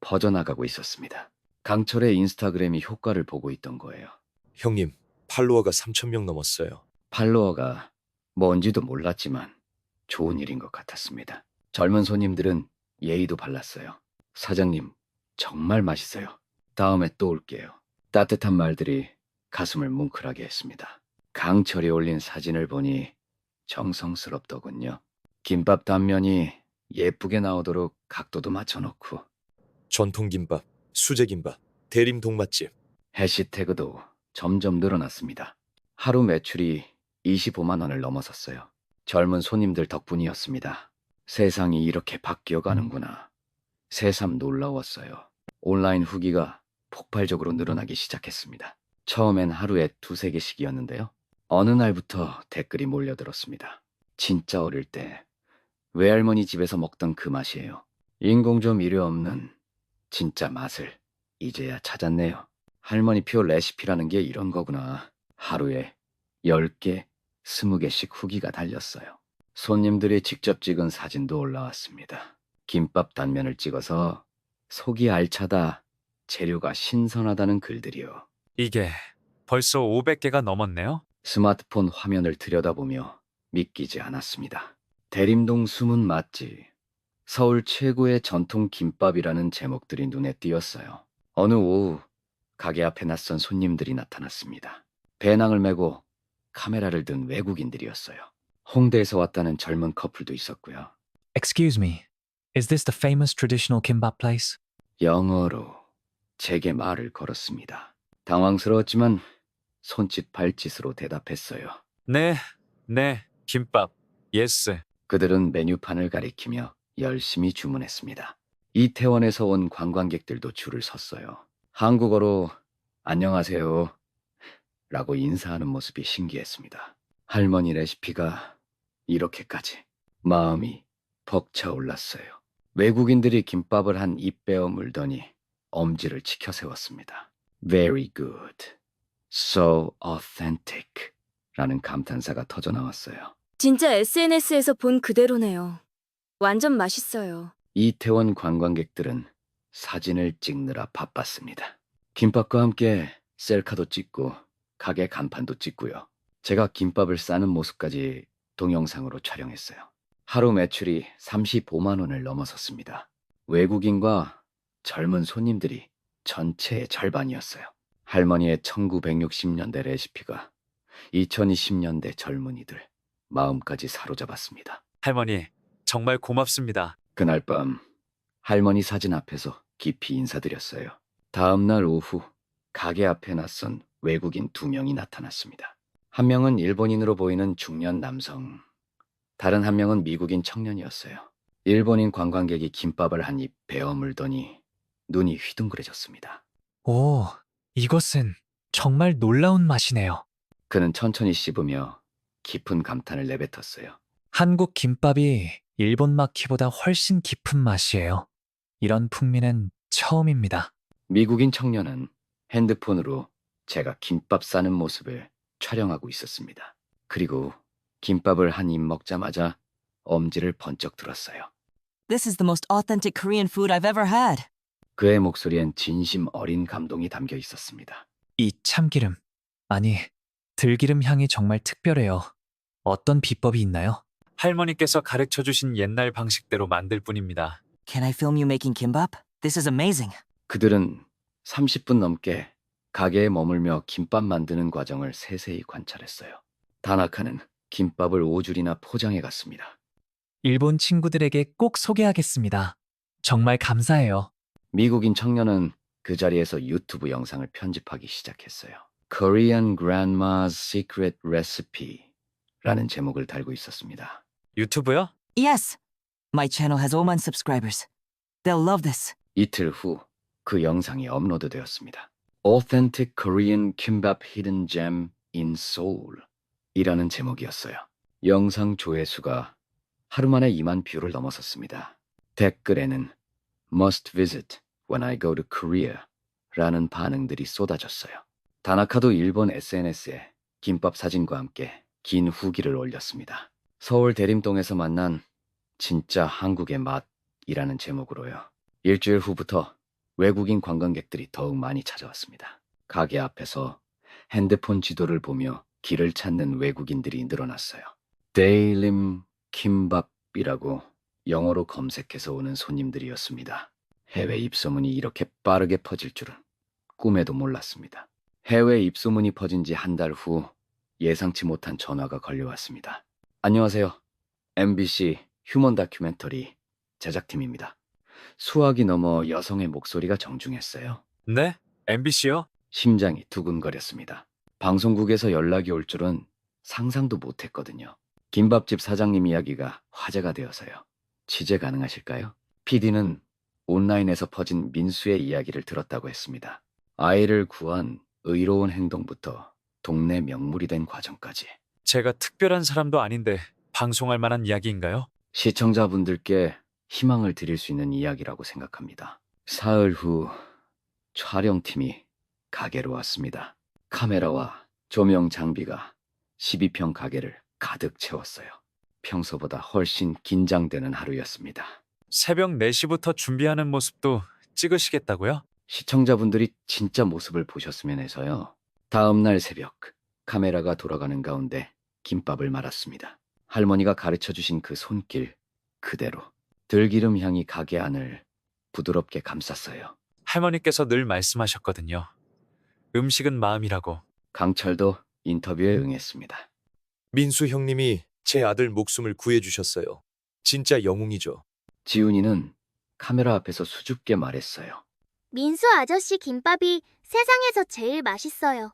퍼져나가고 있었습니다. 강철의 인스타그램이 효과를 보고 있던 거예요. 형님, 팔로워가 3,000명 넘었어요. 팔로워가 뭔지도 몰랐지만 좋은 일인 것 같았습니다. 젊은 손님들은 예의도 발랐어요. 사장님, 정말 맛있어요. 다음에 또 올게요. 따뜻한 말들이 가슴을 뭉클하게 했습니다. 강철이 올린 사진을 보니 정성스럽더군요. 김밥 단면이 예쁘게 나오도록 각도도 맞춰놓고 전통김밥, 수제김밥, 대림동 맛집. 해시태그도 점점 늘어났습니다. 하루 매출이 25만 원을 넘어섰어요. 젊은 손님들 덕분이었습니다. 세상이 이렇게 바뀌어가는구나. 새삼 놀라웠어요. 온라인 후기가 폭발적으로 늘어나기 시작했습니다. 처음엔 하루에 2~3개씩이었는데요. 어느 날부터 댓글이 몰려들었습니다. 진짜 어릴 때 외할머니 집에서 먹던 그 맛이에요. 인공조 미료 없는 진짜 맛을 이제야 찾았네요. 할머니표 레시피라는 게 이런 거구나. 하루에 10개, 20개씩 후기가 달렸어요. 손님들이 직접 찍은 사진도 올라왔습니다. 김밥 단면을 찍어서 속이 알차다, 재료가 신선하다는 글들이요. 이게 벌써 500개가 넘었네요. 스마트폰 화면을 들여다보며 믿기지 않았습니다. 대림동 숨은 맛집, 서울 최고의 전통 김밥이라는 제목들이 눈에 띄었어요. 어느 오후 가게 앞에 낯선 손님들이 나타났습니다. 배낭을 메고 카메라를 든 외국인들이었어요. 홍대에서 왔다는 젊은 커플도 있었고요. Excuse me. Is this the famous traditional kimbap place? 영어로 제게 말을 걸었습니다. 당황스러웠지만 손짓 발짓으로 대답했어요. 네, 김밥. 예스. 그들은 메뉴판을 가리키며 열심히 주문했습니다. 이태원에서 온 관광객들도 줄을 섰어요. 한국어로 안녕하세요 라고 인사하는 모습이 신기했습니다. 할머니 레시피가 이렇게까지. 마음이 벅차올랐어요. 외국인들이 김밥을 한 입 베어 물더니 엄지를 치켜 세웠습니다. Very good. So authentic 라는 감탄사가 터져나왔어요. 진짜 SNS에서 본 그대로네요. 완전 맛있어요. 이태원 관광객들은 사진을 찍느라 바빴습니다. 김밥과 함께 셀카도 찍고 가게 간판도 찍고요. 제가 김밥을 싸는 모습까지 동영상으로 촬영했어요. 하루 매출이 35만 원을 넘어섰습니다. 외국인과 젊은 손님들이 전체의 절반이었어요. 할머니의 1960년대 레시피가 2020년대 젊은이들 마음까지 사로잡았습니다. 할머니, 정말 고맙습니다. 그날 밤 할머니 사진 앞에서 깊이 인사드렸어요. 다음 날 오후 가게 앞에 낯선 외국인 2명이 나타났습니다. 한 명은 일본인으로 보이는 중년 남성, 다른 한 명은 미국인 청년이었어요. 일본인 관광객이 김밥을 한 입 베어 물더니 눈이 휘둥그레졌습니다. 오, 이것은 정말 놀라운 맛이네요. 그는 천천히 씹으며 깊은 감탄을 내뱉었어요. 한국 김밥이 일본 마키보다 훨씬 깊은 맛이에요. 이런 풍미는 처음입니다. 미국인 청년은 핸드폰으로 제가 김밥 싸는 모습을 촬영하고 있었습니다. 그리고 김밥을 한 입 먹자마자 엄지를 번쩍 들었어요. This is the most authentic Korean food I've ever had. 그의 목소리엔 진심 어린 감동이 담겨 있었습니다. 이 참기름, 아니, 들기름 향이 정말 특별해요. 어떤 비법이 있나요? 할머니께서 가르쳐 주신 옛날 방식대로 만들 뿐입니다. Can I film you making kimbap? This is amazing. 그들은 30분 넘게 가게에 머물며 김밥 만드는 과정을 세세히 관찰했어요. 다나카는 김밥을 5줄이나 포장해 갔습니다. 일본 친구들에게 꼭 소개하겠습니다. 정말 감사해요. 미국인 청년은 그 자리에서 유튜브 영상을 편집하기 시작했어요. Korean Grandma's Secret Recipe라는 제목을 달고 있었습니다. 유튜브요? Yes. My channel has 5만 subscribers. They'll love this. 이틀 후 그 영상이 업로드되었습니다. Authentic Korean Kimbap Hidden Gem in Seoul 이라는 제목이었어요. 영상 조회수가 하루 만에 2만 뷰를 넘어섰습니다. 댓글에는 Must visit when I go to Korea 라는 반응들이 쏟아졌어요. 다나카도 일본 SNS에 김밥 사진과 함께 긴 후기를 올렸습니다. 서울 대림동에서 만난 진짜 한국의 맛이라는 제목으로요. 일주일 후부터 외국인 관광객들이 더욱 많이 찾아왔습니다. 가게 앞에서 핸드폰 지도를 보며 길을 찾는 외국인들이 늘어났어요. 데일림 김밥이라고 영어로 검색해서 오는 손님들이었습니다. 해외 입소문이 이렇게 빠르게 퍼질 줄은 꿈에도 몰랐습니다. 해외 입소문이 퍼진 지 한 달 후 예상치 못한 전화가 걸려왔습니다. 안녕하세요. MBC 휴먼 다큐멘터리 제작팀입니다. 수학이 넘어 여성의 목소리가 정중했어요. 네? MBC요? 심장이 두근거렸습니다. 방송국에서 연락이 올 줄은 상상도 못했거든요. 김밥집 사장님 이야기가 화제가 되어서요. 취재 가능하실까요? PD는 온라인에서 퍼진 민수의 이야기를 들었다고 했습니다. 아이를 구한 의로운 행동부터 동네 명물이 된 과정까지. 제가 특별한 사람도 아닌데 방송할 만한 이야기인가요? 시청자분들께 희망을 드릴 수 있는 이야기라고 생각합니다. 사흘 후 촬영팀이 가게로 왔습니다. 카메라와 조명 장비가 12평 가게를 가득 채웠어요. 평소보다 훨씬 긴장되는 하루였습니다. 새벽 4시부터 준비하는 모습도 찍으시겠다고요? 시청자분들이 진짜 모습을 보셨으면 해서요. 다음 날 새벽 카메라가 돌아가는 가운데 김밥을 말았습니다. 할머니가 가르쳐주신 그 손길 그대로 들기름 향이 가게 안을 부드럽게 감쌌어요. 할머니께서 늘 말씀하셨거든요. 음식은 마음이라고. 강철도 인터뷰에 응했습니다. 민수 형님이 제 아들 목숨을 구해주셨어요. 진짜 영웅이죠. 지훈이는 카메라 앞에서 수줍게 말했어요. 민수 아저씨 김밥이 세상에서 제일 맛있어요.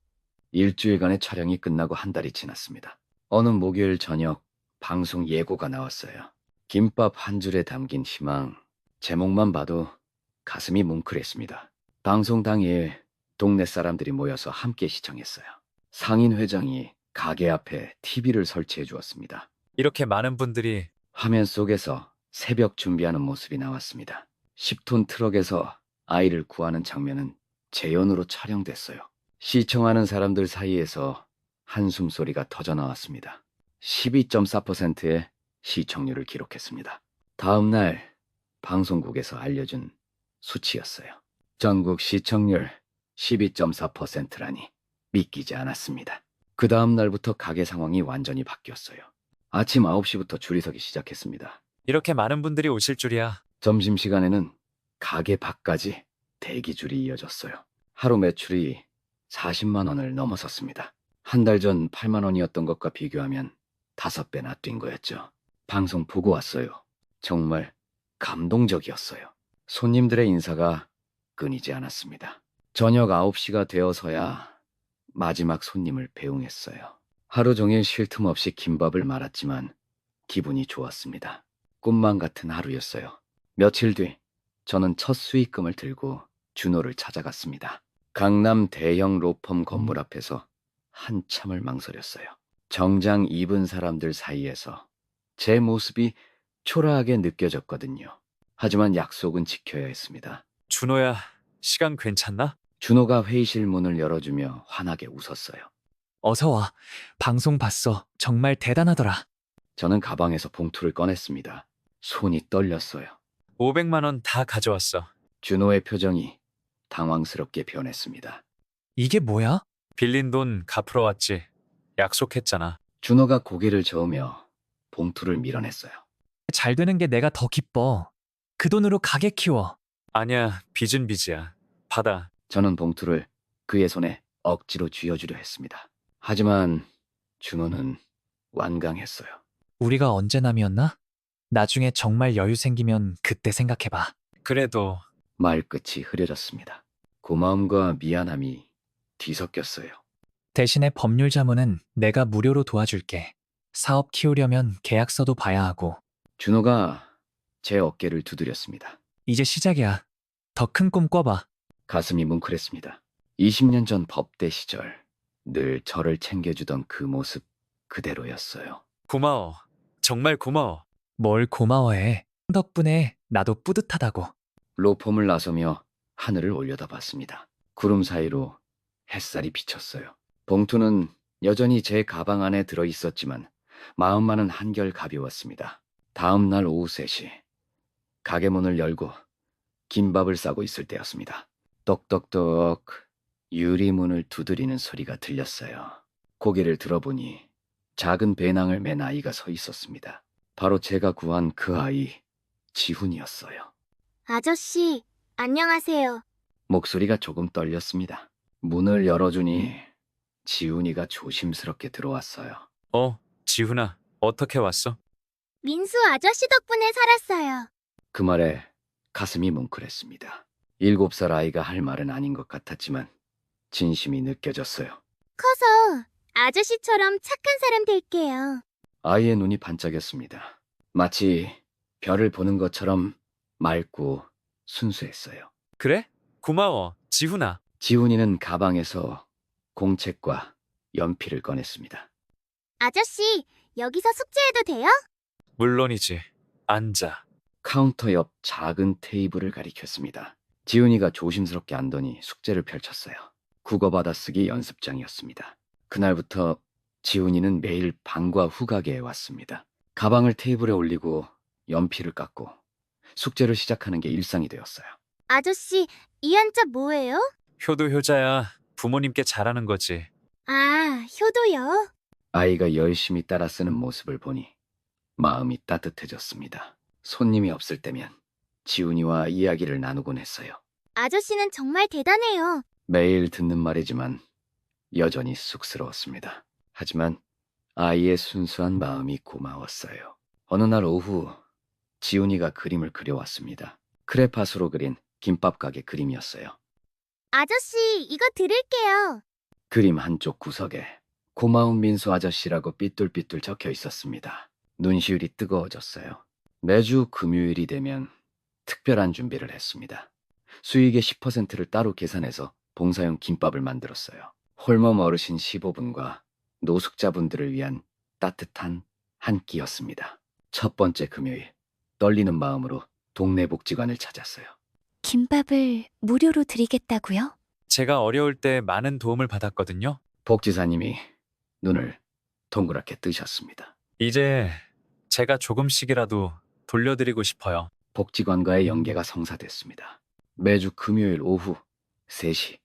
일주일간의 촬영이 끝나고 한 달이 지났습니다. 어느 목요일 저녁 방송 예고가 나왔어요. 김밥 한 줄에 담긴 희망. 제목만 봐도 가슴이 뭉클했습니다. 방송 당일 동네 사람들이 모여서 함께 시청했어요. 상인 회장이 가게 앞에 TV를 설치해 주었습니다. 이렇게 많은 분들이 화면 속에서 새벽 준비하는 모습이 나왔습니다. 10톤 트럭에서 아이를 구하는 장면은 재연으로 촬영됐어요. 시청하는 사람들 사이에서 한숨 소리가 터져 나왔습니다. 12.4%의 시청률을 기록했습니다. 다음 날 방송국에서 알려준 수치였어요. 전국 시청률 12.4%라니 믿기지 않았습니다. 그 다음 날부터 가게 상황이 완전히 바뀌었어요. 아침 9시부터 줄이 서기 시작했습니다. 이렇게 많은 분들이 오실 줄이야. 점심시간에는 가게 밖까지 대기줄이 이어졌어요. 하루 매출이 40만 원을 넘어섰습니다. 한 달 전 8만 원이었던 것과 비교하면 5배나 뛴 거였죠. 방송 보고 왔어요. 정말 감동적이었어요. 손님들의 인사가 끊이지 않았습니다. 저녁 9시가 되어서야 마지막 손님을 배웅했어요. 하루 종일 쉴 틈 없이 김밥을 말았지만 기분이 좋았습니다. 꿈만 같은 하루였어요. 며칠 뒤 저는 첫 수익금을 들고 준호를 찾아갔습니다. 강남 대형 로펌 건물 앞에서 한참을 망설였어요. 정장 입은 사람들 사이에서 제 모습이 초라하게 느껴졌거든요. 하지만 약속은 지켜야 했습니다. 준호야, 시간 괜찮나? 준호가 회의실 문을 열어주며 환하게 웃었어요. 어서 와. 방송 봤어. 정말 대단하더라. 저는 가방에서 봉투를 꺼냈습니다. 손이 떨렸어요. 500만 원 다 가져왔어. 준호의 표정이 당황스럽게 변했습니다. 이게 뭐야? 빌린 돈 갚으러 왔지. 약속했잖아. 준호가 고개를 저으며 봉투를 밀어냈어요. 잘 되는 게 내가 더 기뻐. 그 돈으로 가게 키워. 아니야, 빚은 빚이야. 받아. 저는 봉투를 그의 손에 억지로 쥐어주려 했습니다. 하지만 준호는 완강했어요. 우리가 언제 남이었나? 나중에 정말 여유 생기면 그때 생각해봐. 그래도 말끝이 흐려졌습니다. 고마움과 미안함이 뒤섞였어요. 대신에 법률 자문은 내가 무료로 도와줄게. 사업 키우려면 계약서도 봐야 하고. 준호가 제 어깨를 두드렸습니다. 이제 시작이야. 더 큰 꿈 꿔봐. 가슴이 뭉클했습니다. 20년 전 법대 시절 늘 저를 챙겨주던 그 모습 그대로였어요. 고마워. 정말 고마워. 뭘 고마워해. 덕분에 나도 뿌듯하다고. 로펌을 나서며 하늘을 올려다봤습니다. 구름 사이로 햇살이 비쳤어요. 봉투는 여전히 제 가방 안에 들어있었지만 마음만은 한결 가벼웠습니다. 다음 날 오후 3시 가게 문을 열고 김밥을 싸고 있을 때였습니다. 똑똑똑 유리문을 두드리는 소리가 들렸어요. 고개를 들어보니 작은 배낭을 맨 아이가 서 있었습니다. 바로 제가 구한 그 아이, 지훈이었어요. 아저씨, 안녕하세요. 목소리가 조금 떨렸습니다. 문을 열어주니 지훈이가 조심스럽게 들어왔어요. 지훈아, 어떻게 왔어? 민수 아저씨 덕분에 살았어요. 그 말에 가슴이 뭉클했습니다. 7살 아이가 할 말은 아닌 것 같았지만 진심이 느껴졌어요. 커서 아저씨처럼 착한 사람 될게요. 아이의 눈이 반짝였습니다. 마치 별을 보는 것처럼 맑고 순수했어요. 그래? 고마워, 지훈아. 지훈이는 가방에서 공책과 연필을 꺼냈습니다. 아저씨, 여기서 숙제해도 돼요? 물론이지. 앉아. 카운터 옆 작은 테이블을 가리켰습니다. 지훈이가 조심스럽게 앉더니 숙제를 펼쳤어요. 국어 받아쓰기 연습장이었습니다. 그날부터 지훈이는 매일 방과 후 가게에 왔습니다. 가방을 테이블에 올리고 연필을 깎고 숙제를 시작하는 게 일상이 되었어요. 아저씨, 이 한자 뭐예요? 효도 효자야. 부모님께 잘하는 거지. 아, 효도요? 아이가 열심히 따라 쓰는 모습을 보니 마음이 따뜻해졌습니다. 손님이 없을 때면 지훈이와 이야기를 나누곤 했어요. 아저씨는 정말 대단해요. 매일 듣는 말이지만 여전히 쑥스러웠습니다. 하지만 아이의 순수한 마음이 고마웠어요. 어느 날 오후 지훈이가 그림을 그려왔습니다. 크레파스로 그린 김밥 가게 그림이었어요. 아저씨, 이거 드릴게요. 그림 한쪽 구석에 고마운 민수 아저씨라고 삐뚤삐뚤 적혀 있었습니다. 눈시울이 뜨거워졌어요. 매주 금요일이 되면 특별한 준비를 했습니다. 수익의 10%를 따로 계산해서 봉사용 김밥을 만들었어요. 홀몸 어르신 15분과 노숙자분들을 위한 따뜻한 한 끼였습니다. 첫 번째 금요일, 떨리는 마음으로 동네 복지관을 찾았어요. 김밥을 무료로 드리겠다고요? 제가 어려울 때 많은 도움을 받았거든요. 복지사님이 눈을 동그랗게 뜨셨습니다. 이제 제가 조금씩이라도 돌려드리고 싶어요. 복지관과의 연계가 성사됐습니다. 매주 금요일 오후 3시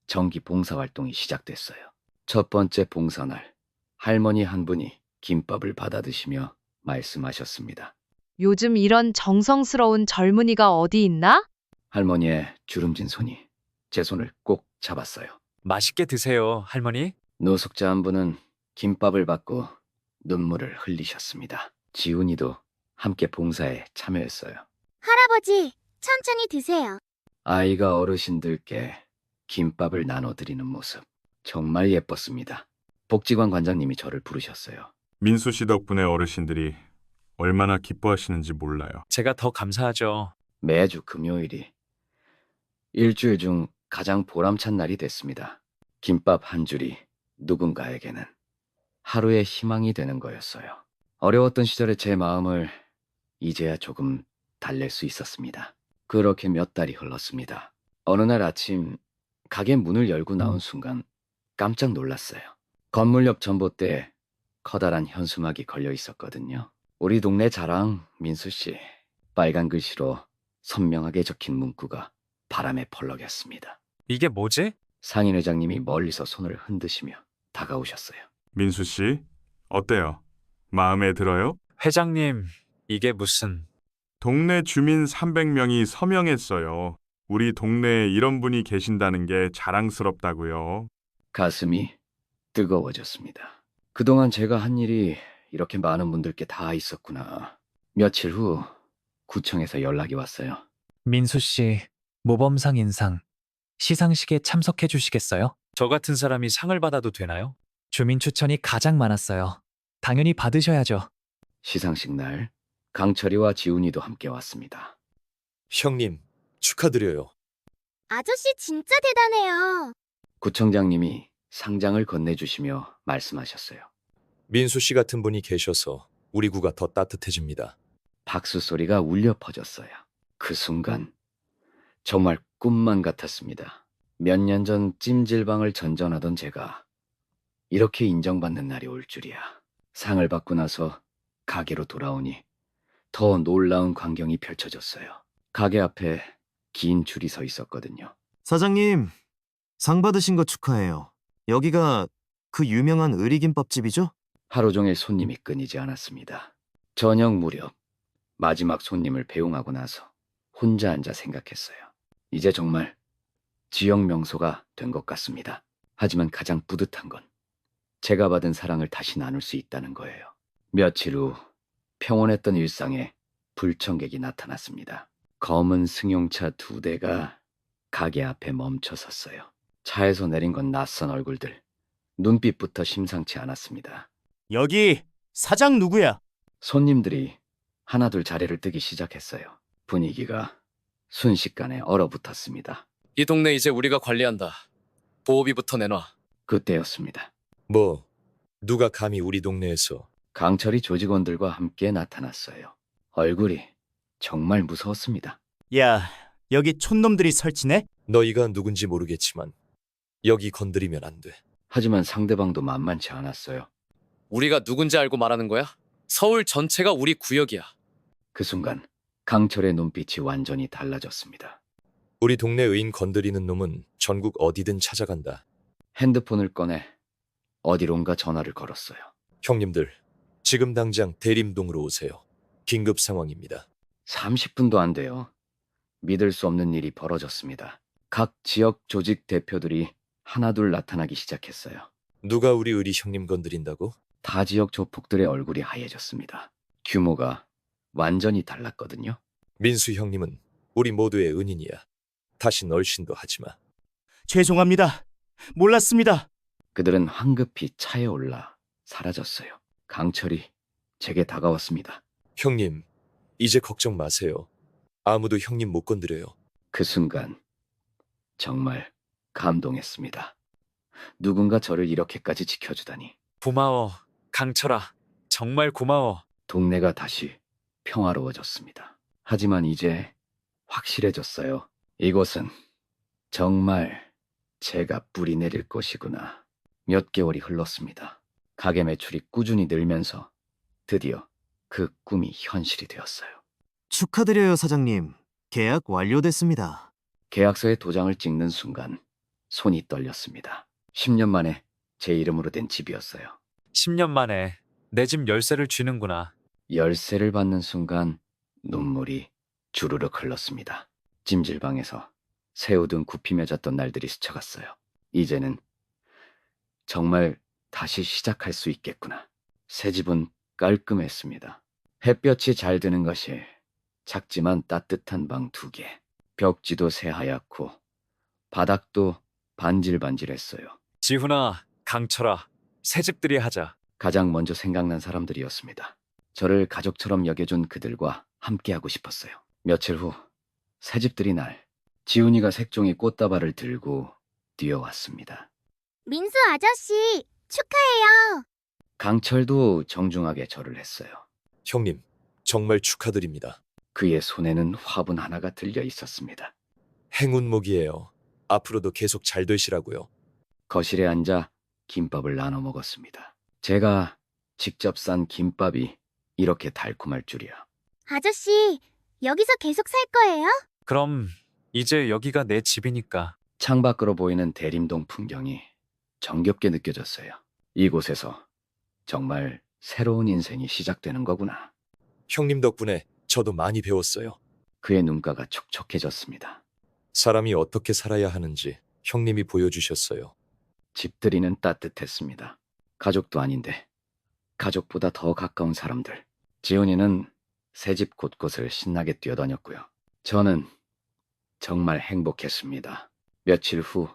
정기 봉사활동이 시작됐어요. 첫 번째 봉사날, 할머니 한 분이 김밥을 받아 드시며 말씀하셨습니다. 요즘 이런 정성스러운 젊은이가 어디 있나? 할머니의 주름진 손이 제 손을 꼭 잡았어요. 맛있게 드세요, 할머니. 노숙자 한 분은 김밥을 받고 눈물을 흘리셨습니다. 지훈이도 함께 봉사에 참여했어요. 할아버지, 천천히 드세요. 아이가 어르신들께 김밥을 나눠드리는 모습 정말 예뻤습니다. 복지관 관장님이 저를 부르셨어요. 민수 씨 덕분에 어르신들이 얼마나 기뻐하시는지 몰라요. 제가 더 감사하죠. 매주 금요일이 일주일 중 가장 보람찬 날이 됐습니다. 김밥 한 줄이 누군가에게는 하루의 희망이 되는 거였어요. 어려웠던 시절의 제 마음을 이제야 조금 달랠 수 있었습니다. 그렇게 몇 달이 흘렀습니다. 어느 날 아침 가게 문을 열고 나온 순간 깜짝 놀랐어요. 건물 옆 전봇대에 커다란 현수막이 걸려 있었거든요. 우리 동네 자랑 민수 씨. 빨간 글씨로 선명하게 적힌 문구가 바람에 펄럭였습니다. 이게 뭐지? 상인 회장님이 멀리서 손을 흔드시며 다가오셨어요. 민수 씨, 어때요? 마음에 들어요? 회장님, 이게 무슨... 동네 주민 300명이 서명했어요. 우리 동네에 이런 분이 계신다는 게 자랑스럽다고요. 가슴이 뜨거워졌습니다. 그동안 제가 한 일이 이렇게 많은 분들께 다 있었구나. 며칠 후 구청에서 연락이 왔어요. 민수 씨, 모범상 인상. 시상식에 참석해 주시겠어요? 저 같은 사람이 상을 받아도 되나요? 주민 추천이 가장 많았어요. 당연히 받으셔야죠. 시상식 날 강철이와 지훈이도 함께 왔습니다. 형님, 축하드려요. 아저씨 진짜 대단해요. 구청장님이 상장을 건네주시며 말씀하셨어요. 민수 씨 같은 분이 계셔서 우리 구가 더 따뜻해집니다. 박수 소리가 울려 퍼졌어요. 그 순간 정말 꿈만 같았습니다. 몇 년 전 찜질방을 전전하던 제가 이렇게 인정받는 날이 올 줄이야. 상을 받고 나서 가게로 돌아오니 더 놀라운 광경이 펼쳐졌어요. 가게 앞에 긴 줄이 서 있었거든요. 사장님, 상 받으신 거 축하해요. 여기가 그 유명한 의리김밥집이죠? 하루 종일 손님이 끊이지 않았습니다. 저녁 무렵 마지막 손님을 배웅하고 나서 혼자 앉아 생각했어요. 이제 정말 지역 명소가 된 것 같습니다. 하지만 가장 뿌듯한 건 제가 받은 사랑을 다시 나눌 수 있다는 거예요. 며칠 후 평온했던 일상에 불청객이 나타났습니다. 검은 승용차 2대가 가게 앞에 멈춰 섰어요. 차에서 내린 건 낯선 얼굴들. 눈빛부터 심상치 않았습니다. 여기 사장 누구야? 손님들이 하나둘 자리를 뜨기 시작했어요. 분위기가 순식간에 얼어붙었습니다. 이 동네 이제 우리가 관리한다. 보호비부터 내놔. 그때였습니다. 뭐, 누가 감히 우리 동네에서... 강철이 조직원들과 함께 나타났어요. 얼굴이 정말 무서웠습니다. 야, 여기 촌놈들이 설치네? 너희가 누군지 모르겠지만 여기 건드리면 안 돼. 하지만 상대방도 만만치 않았어요. 우리가 누군지 알고 말하는 거야? 서울 전체가 우리 구역이야. 그 순간 강철의 눈빛이 완전히 달라졌습니다. 우리 동네 의인 건드리는 놈은 전국 어디든 찾아간다. 핸드폰을 꺼내 어디론가 전화를 걸었어요. 형님들, 지금 당장 대림동으로 오세요. 긴급 상황입니다. 30분도 안 돼요. 믿을 수 없는 일이 벌어졌습니다. 각 지역 조직 대표들이 하나둘 나타나기 시작했어요. 누가 우리 의리 형님 건드린다고? 타 지역 조폭들의 얼굴이 하얘졌습니다. 규모가 완전히 달랐거든요. 민수 형님은 우리 모두의 은인이야. 다신 얼씬도 하지 마. 죄송합니다. 몰랐습니다. 그들은 황급히 차에 올라 사라졌어요. 강철이 제게 다가왔습니다. 형님, 이제 걱정 마세요. 아무도 형님 못 건드려요. 그 순간 정말 감동했습니다. 누군가 저를 이렇게까지 지켜주다니. 고마워, 강철아. 정말 고마워. 동네가 다시 평화로워졌습니다. 하지만 이제 확실해졌어요. 이곳은 정말 제가 뿌리 내릴 것이구나. 몇 개월이 흘렀습니다. 가게 매출이 꾸준히 늘면서 드디어 그 꿈이 현실이 되었어요. 축하드려요, 사장님. 계약 완료됐습니다. 계약서에 도장을 찍는 순간 손이 떨렸습니다. 10년 만에 제 이름으로 된 집이었어요. 10년 만에 내 집 열쇠를 쥐는구나. 열쇠를 받는 순간 눈물이 주르륵 흘렀습니다. 찜질방에서 새우등 굽히며 잤던 날들이 스쳐갔어요. 이제는 정말 다시 시작할 수 있겠구나. 새 집은 깔끔했습니다. 햇볕이 잘 드는 것이 작지만 따뜻한 방 2개. 벽지도 새하얗고 바닥도 반질반질했어요. 지훈아, 강철아, 새 집들이 하자. 가장 먼저 생각난 사람들이었습니다. 저를 가족처럼 여겨준 그들과 함께하고 싶었어요. 며칠 후 새집들이 날 지훈이가 색종이 꽃다발을 들고 뛰어왔습니다. 민수 아저씨, 축하해요. 강철도 정중하게 절을 했어요. 형님, 정말 축하드립니다. 그의 손에는 화분 하나가 들려 있었습니다. 행운목이에요. 앞으로도 계속 잘 되시라고요. 거실에 앉아 김밥을 나눠 먹었습니다. 제가 직접 싼 김밥이 이렇게 달콤할 줄이야. 아저씨, 여기서 계속 살 거예요? 그럼 이제 여기가 내 집이니까. 창밖으로 보이는 대림동 풍경이 정겹게 느껴졌어요. 이곳에서 정말 새로운 인생이 시작되는 거구나. 형님 덕분에 저도 많이 배웠어요. 그의 눈가가 촉촉해졌습니다. 사람이 어떻게 살아야 하는지 형님이 보여주셨어요. 집들이는 따뜻했습니다. 가족도 아닌데 가족보다 더 가까운 사람들. 지훈이는 새집 곳곳을 신나게 뛰어다녔고요. 저는 정말 행복했습니다. 며칠 후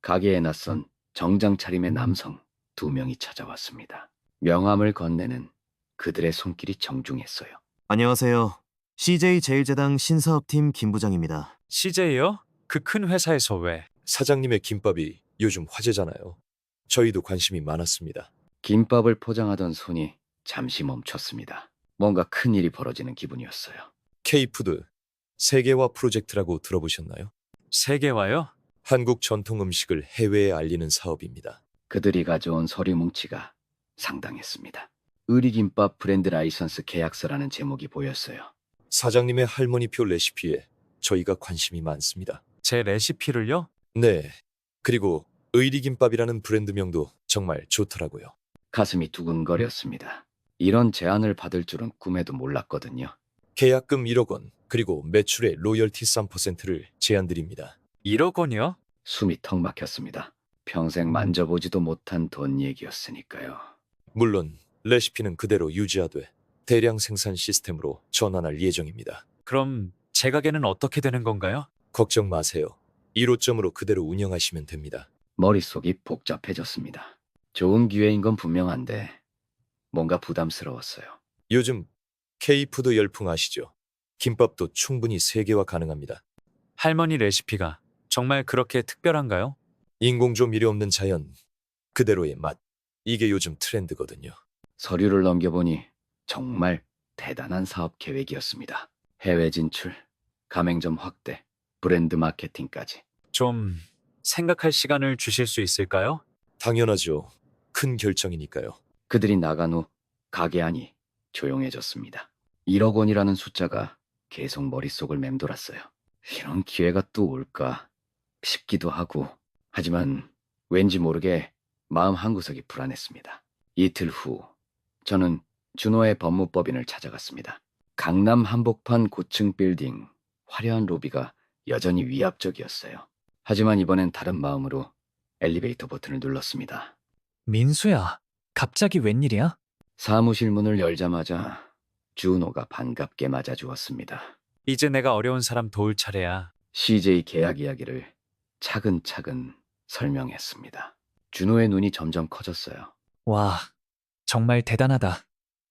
가게에 낯선 정장 차림의 남성 2명이 찾아왔습니다. 명함을 건네는 그들의 손길이 정중했어요. 안녕하세요. CJ 제일제당 신사업팀 김 부장입니다. CJ요? 그 큰 회사에서 왜? 사장님의 김밥이 요즘 화제잖아요. 저희도 관심이 많았습니다. 김밥을 포장하던 손이 잠시 멈췄습니다. 뭔가 큰 일이 벌어지는 기분이었어요. K푸드 세계화 프로젝트라고 들어보셨나요? 세계화요? 한국 전통 음식을 해외에 알리는 사업입니다. 그들이 가져온 서류 뭉치가 상당했습니다. 의리김밥 브랜드 라이선스 계약서라는 제목이 보였어요. 사장님의 할머니표 레시피에 저희가 관심이 많습니다. 제 레시피를요? 네. 그리고 의리김밥이라는 브랜드명도 정말 좋더라고요. 가슴이 두근거렸습니다. 이런 제안을 받을 줄은 꿈에도 몰랐거든요. 계약금 1억 원, 그리고 매출의 로열티 3%를 제안드립니다. 1억 원이요? 숨이 턱 막혔습니다. 평생 만져보지도 못한 돈 얘기였으니까요. 물론 레시피는 그대로 유지하되 대량 생산 시스템으로 전환할 예정입니다. 그럼 제 가게는 어떻게 되는 건가요? 걱정 마세요. 1호점으로 그대로 운영하시면 됩니다. 머릿속이 복잡해졌습니다. 좋은 기회인 건 분명한데 뭔가 부담스러웠어요. 요즘 K푸드 열풍 아시죠? 김밥도 충분히 세계화 가능합니다. 할머니 레시피가 정말 그렇게 특별한가요? 인공조미료 없는 자연, 그대로의 맛. 이게 요즘 트렌드거든요. 서류를 넘겨보니 정말 대단한 사업 계획이었습니다. 해외 진출, 가맹점 확대, 브랜드 마케팅까지. 좀 생각할 시간을 주실 수 있을까요? 당연하죠. 큰 결정이니까요. 그들이 나간 후 가게 안이 조용해졌습니다. 1억 원이라는 숫자가 계속 머릿속을 맴돌았어요. 이런 기회가 또 올까 싶기도 하고, 하지만 왠지 모르게 마음 한구석이 불안했습니다. 이틀 후 저는 준호의 법무법인을 찾아갔습니다. 강남 한복판 고층 빌딩, 화려한 로비가 여전히 위압적이었어요. 하지만 이번엔 다른 마음으로 엘리베이터 버튼을 눌렀습니다. 민수야, 갑자기 웬일이야? 사무실 문을 열자마자 준호가 반갑게 맞아주었습니다. 이제 내가 어려운 사람 도울 차례야. CJ 계약 이야기를 차근차근 설명했습니다. 준호의 눈이 점점 커졌어요. 와, 정말 대단하다.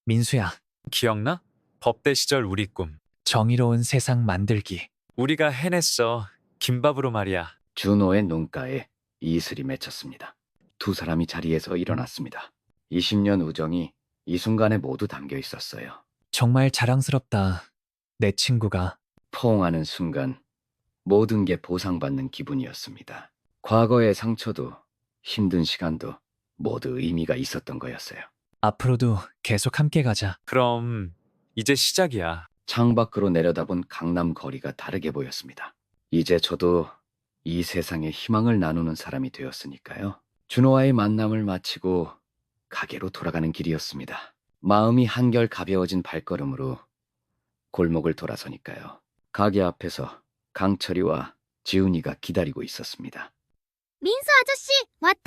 민수야, 기억나? 법대 시절 우리 꿈. 정의로운 세상 만들기. 우리가 해냈어. 김밥으로 말이야. 준호의 눈가에 이슬이 맺혔습니다. 두 사람이 자리에서 일어났습니다. 20년 우정이 이 순간에 모두 담겨 있었어요. 정말 자랑스럽다. 내 친구가. 포옹하는 순간 모든 게 보상받는 기분이었습니다. 과거의 상처도 힘든 시간도 모두 의미가 있었던 거였어요. 앞으로도 계속 함께 가자. 그럼 이제 시작이야. 창밖으로 내려다본 강남 거리가 다르게 보였습니다. 이제 저도 이 세상에 희망을 나누는 사람이 되었으니까요. 준호와의 만남을 마치고 가게로 돌아가는 길이었습니다. 마음이 한결 가벼워진 발걸음으로 골목을 돌아서니까요. 가게 앞에서 강철이와 지훈이가 기다리고 있었습니다. 민수 아저씨, 왔다!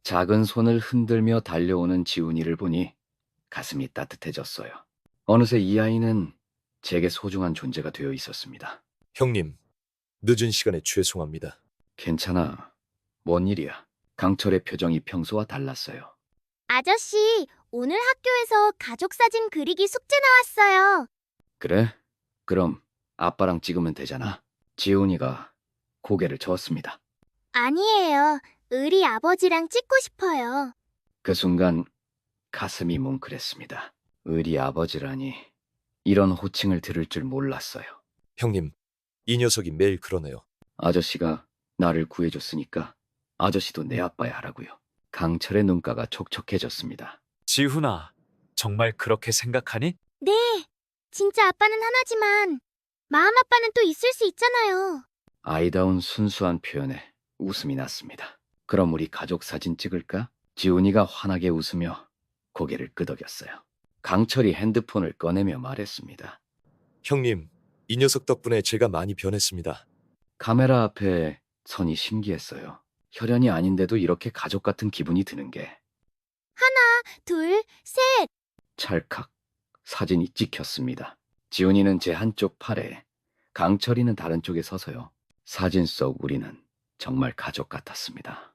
작은 손을 흔들며 달려오는 지훈이를 보니 가슴이 따뜻해졌어요. 어느새 이 아이는 제게 소중한 존재가 되어 있었습니다. 형님, 늦은 시간에 죄송합니다. 괜찮아. 뭔 일이야? 강철의 표정이 평소와 달랐어요. 아저씨, 오늘 학교에서 가족사진 그리기 숙제 나왔어요. 그래? 그럼 아빠랑 찍으면 되잖아. 지훈이가 고개를 저었습니다. 아니에요. 의리 아버지랑 찍고 싶어요. 그 순간 가슴이 뭉클했습니다. 의리 아버지라니 이런 호칭을 들을 줄 몰랐어요. 형님, 이 녀석이 매일 그러네요. 아저씨가 나를 구해줬으니까 아저씨도 내 아빠야 하라고요. 강철의 눈가가 촉촉해졌습니다. 지훈아, 정말 그렇게 생각하니? 네, 진짜 아빠는 하나지만 마음 아빠는 또 있을 수 있잖아요. 아이다운 순수한 표현에 웃음이 났습니다. 그럼 우리 가족 사진 찍을까? 지훈이가 환하게 웃으며 고개를 끄덕였어요. 강철이 핸드폰을 꺼내며 말했습니다. 형님, 이 녀석 덕분에 제가 많이 변했습니다. 카메라 앞에 선이 신기했어요. 혈연이 아닌데도 이렇게 가족 같은 기분이 드는 게. 하나, 둘, 셋. 찰칵 사진이 찍혔습니다. 지훈이는 제 한쪽 팔에, 강철이는 다른 쪽에 서서요. 사진 속 우리는 정말 가족 같았습니다.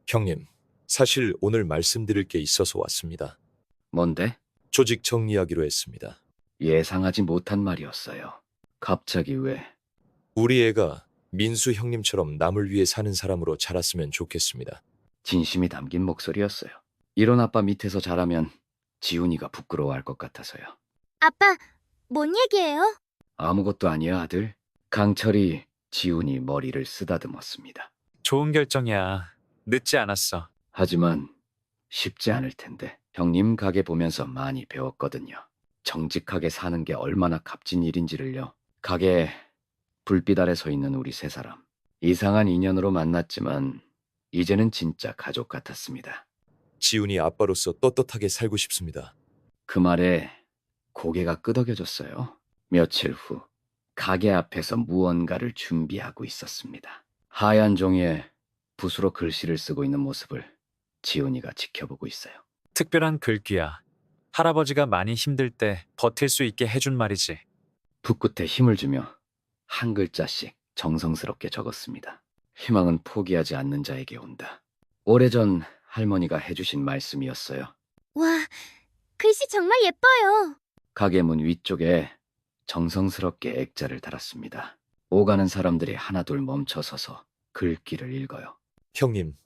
형님, 사실 오늘 말씀드릴 게 있어서 왔습니다. 뭔데? 조직 정리하기로 했습니다. 예상하지 못한 말이었어요. 갑자기 왜? 우리 애가 민수 형님처럼 남을 위해 사는 사람으로 자랐으면 좋겠습니다. 진심이 담긴 목소리였어요. 이런 아빠 밑에서 자라면 지훈이가 부끄러워할 것 같아서요. 아빠, 뭔 얘기예요? 아무것도 아니야, 아들. 강철이 지훈이 머리를 쓰다듬었습니다. 좋은 결정이야. 늦지 않았어. 하지만 쉽지 않을 텐데. 형님 가게 보면서 많이 배웠거든요. 정직하게 사는 게 얼마나 값진 일인지를요. 가게에 불빛 아래 서 있는 우리 세 사람. 이상한 인연으로 만났지만 이제는 진짜 가족 같았습니다. 지훈이 아빠로서 떳떳하게 살고 싶습니다. 그 말에 고개가 끄덕여졌어요. 며칠 후 가게 앞에서 무언가를 준비하고 있었습니다. 하얀 종이에 붓으로 글씨를 쓰고 있는 모습을 지훈이가 지켜보고 있어요. 특별한 글귀야. 할아버지가 많이 힘들 때 버틸 수 있게 해준 말이지. 붓 끝에 힘을 주며 한 글자씩 정성스럽게 적었습니다. 희망은 포기하지 않는 자에게 온다. 오래전 할머니가 해주신 말씀이었어요. 와, 글씨 정말 예뻐요. 가게 문 위쪽에 정성스럽게 액자를 달았습니다. 오가는 사람들이 하나둘 멈춰서서 글귀를 읽어요. 형님,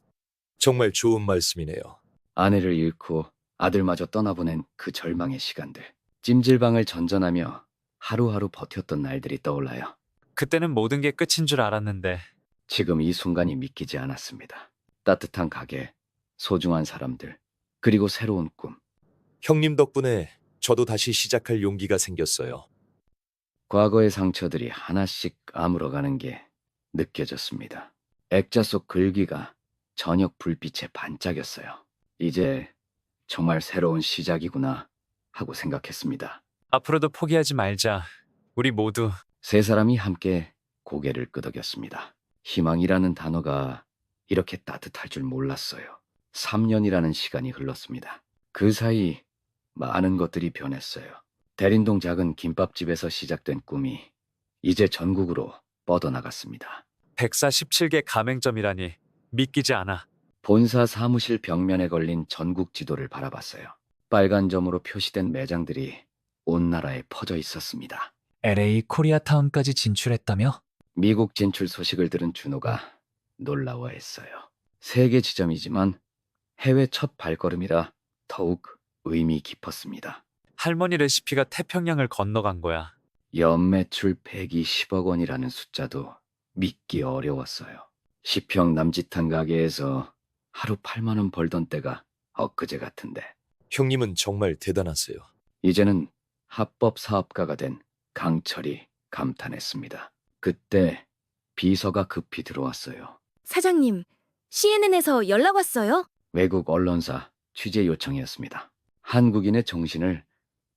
정말 좋은 말씀이네요. 아내를 잃고 아들마저 떠나보낸 그 절망의 시간들. 찜질방을 전전하며 하루하루 버텼던 날들이 떠올라요. 그때는 모든 게 끝인 줄 알았는데 지금 이 순간이 믿기지 않았습니다. 따뜻한 가게, 소중한 사람들, 그리고 새로운 꿈. 형님 덕분에 저도 다시 시작할 용기가 생겼어요. 과거의 상처들이 하나씩 아물어가는 게 느껴졌습니다. 액자 속 글귀가 저녁 불빛에 반짝였어요. 이제 정말 새로운 시작이구나 하고 생각했습니다. 앞으로도 포기하지 말자. 우리 모두. 세 사람이 함께 고개를 끄덕였습니다. 희망이라는 단어가 이렇게 따뜻할 줄 몰랐어요. 3년이라는 시간이 흘렀습니다. 그 사이 많은 것들이 변했어요. 대림동 작은 김밥집에서 시작된 꿈이 이제 전국으로 뻗어나갔습니다. 147개 가맹점이라니 믿기지 않아. 본사 사무실 벽면에 걸린 전국 지도를 바라봤어요. 빨간 점으로 표시된 매장들이 온 나라에 퍼져 있었습니다. LA 코리아타운까지 진출했다며? 미국 진출 소식을 들은 준호가 놀라워했어요. 세계 지점이지만 해외 첫 발걸음이라 더욱 의미 깊었습니다. 할머니 레시피가 태평양을 건너간 거야. 연매출 120억 원이라는 숫자도 믿기 어려웠어요. 10평 남짓한 가게에서 하루 8만 원 벌던 때가 엊그제 같은데. 형님은 정말 대단하세요. 이제는 합법 사업가가 된 강철이 감탄했습니다. 그때 비서가 급히 들어왔어요. 사장님, CNN에서 연락 왔어요? 외국 언론사 취재 요청이었습니다. 한국인의 정신을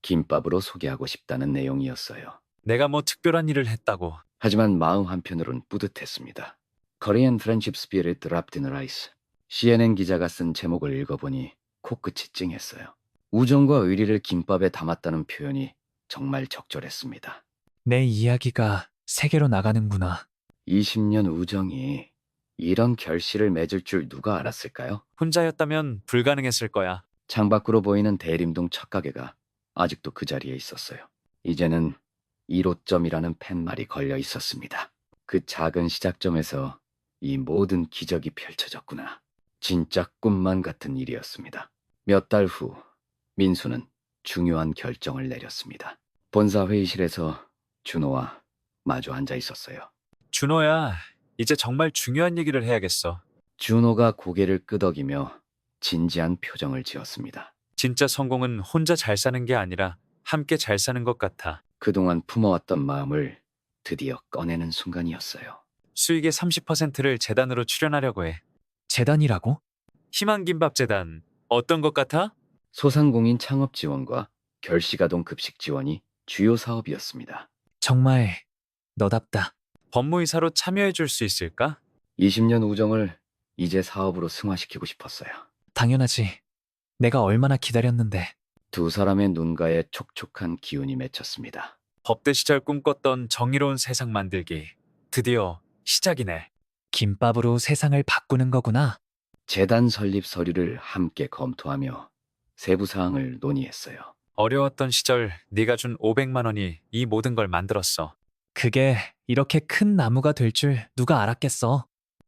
김밥으로 소개하고 싶다는 내용이었어요. 내가 뭐 특별한 일을 했다고. 하지만 마음 한편으론 뿌듯했습니다. Korean Friendship Spirit Wrapped in Rice. CNN 기자가 쓴 제목을 읽어보니 코끝이 찡했어요. 우정과 의리를 김밥에 담았다는 표현이 정말 적절했습니다. 내 이야기가 세계로 나가는구나. 20년 우정이 이런 결실을 맺을 줄 누가 알았을까요? 혼자였다면 불가능했을 거야. 창밖으로 보이는 대림동 첫 가게가 아직도 그 자리에 있었어요. 이제는 1호점이라는 팻말이 걸려 있었습니다. 그 작은 시작점에서 이 모든 기적이 펼쳐졌구나. 진짜 꿈만 같은 일이었습니다. 몇 달 후 민수는 중요한 결정을 내렸습니다. 본사 회의실에서 준호와 마주 앉아 있었어요. 준호야, 이제 정말 중요한 얘기를 해야겠어. 준호가 고개를 끄덕이며 진지한 표정을 지었습니다. 진짜 성공은 혼자 잘 사는 게 아니라 함께 잘 사는 것 같아. 그동안 품어왔던 마음을 드디어 꺼내는 순간이었어요. 수익의 30%를 재단으로 출연하려고 해. 재단이라고? 희망김밥재단. 어떤 것 같아? 소상공인 창업 지원과 결시가동 급식 지원이 주요 사업이었습니다. 정말 너답다. 법무이사로 참여해 줄 수 있을까? 20년 우정을 이제 사업으로 승화시키고 싶었어요. 당연하지. 내가 얼마나 기다렸는데. 두 사람의 눈가에 촉촉한 기운이 맺혔습니다. 법대 시절 꿈꿨던 정의로운 세상 만들기. 드디어 시작이네. 김밥으로 세상을 바꾸는 거구나. 재단 설립 서류를 함께 검토하며 세부 사항을 논의했어요. 어려웠던 시절 네가 준 500만 원이 이 모든 걸 만들었어. 그게 이렇게 큰 나무가 될 줄 누가 알았겠어.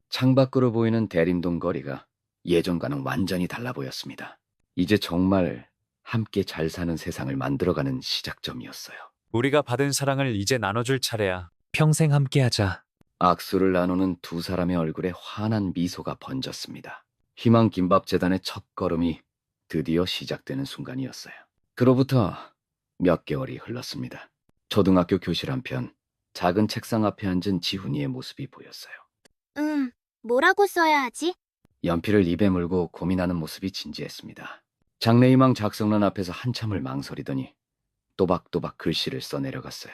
창밖으로 보이는 대림동 거리가 예전과는 완전히 달라 보였습니다. 이제 정말 함께 잘 사는 세상을 만들어가는 시작점이었어요. 우리가 받은 사랑을 이제 나눠줄 차례야. 평생 함께하자. 악수를 나누는 두 사람의 얼굴에 환한 미소가 번졌습니다. 희망김밥재단의 첫걸음이 드디어 시작되는 순간이었어요. 그로부터 몇 개월이 흘렀습니다. 초등학교 교실 한편 작은 책상 앞에 앉은 지훈이의 모습이 보였어요. 뭐라고 써야 하지? 연필을 입에 물고 고민하는 모습이 진지했습니다. 장래희망 작성란 앞에서 한참을 망설이더니 또박또박 글씨를 써내려갔어요.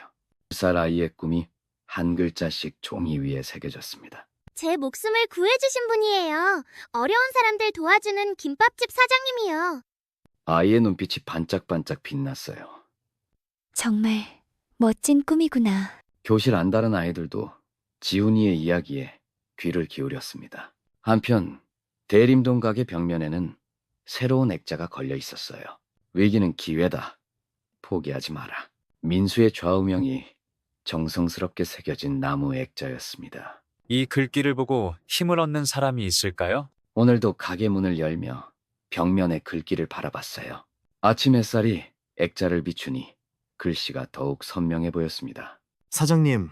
10살 아이의 꿈이 한 글자씩 종이 위에 새겨졌습니다. 제 목숨을 구해주신 분이에요. 어려운 사람들 도와주는 김밥집 사장님이요. 아이의 눈빛이 반짝반짝 빛났어요. 정말 멋진 꿈이구나. 교실 안다른 아이들도 지훈이의 이야기에 귀를 기울였습니다. 한편 대림동 가게 벽면에는 새로운 액자가 걸려 있었어요. 위기는 기회다. 포기하지 마라. 민수의 좌우명이 정성스럽게 새겨진 나무 액자였습니다. 이 글귀를 보고 힘을 얻는 사람이 있을까요? 오늘도 가게 문을 열며 벽면의 글귀를 바라봤어요. 아침 햇살이 액자를 비추니 글씨가 더욱 선명해 보였습니다. 사장님,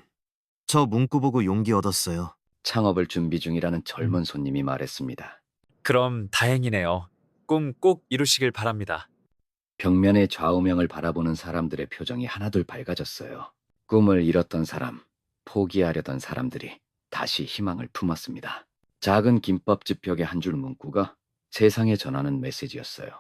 저 문구 보고 용기 얻었어요. 창업을 준비 중이라는 젊은 손님이 말했습니다. 그럼 다행이네요. 꿈 꼭 이루시길 바랍니다. 벽면의 좌우명을 바라보는 사람들의 표정이 하나둘 밝아졌어요. 꿈을 잃었던 사람, 포기하려던 사람들이 다시 희망을 품었습니다. 작은 김밥집 벽에 한 줄 문구가 세상에 전하는 메시지였어요.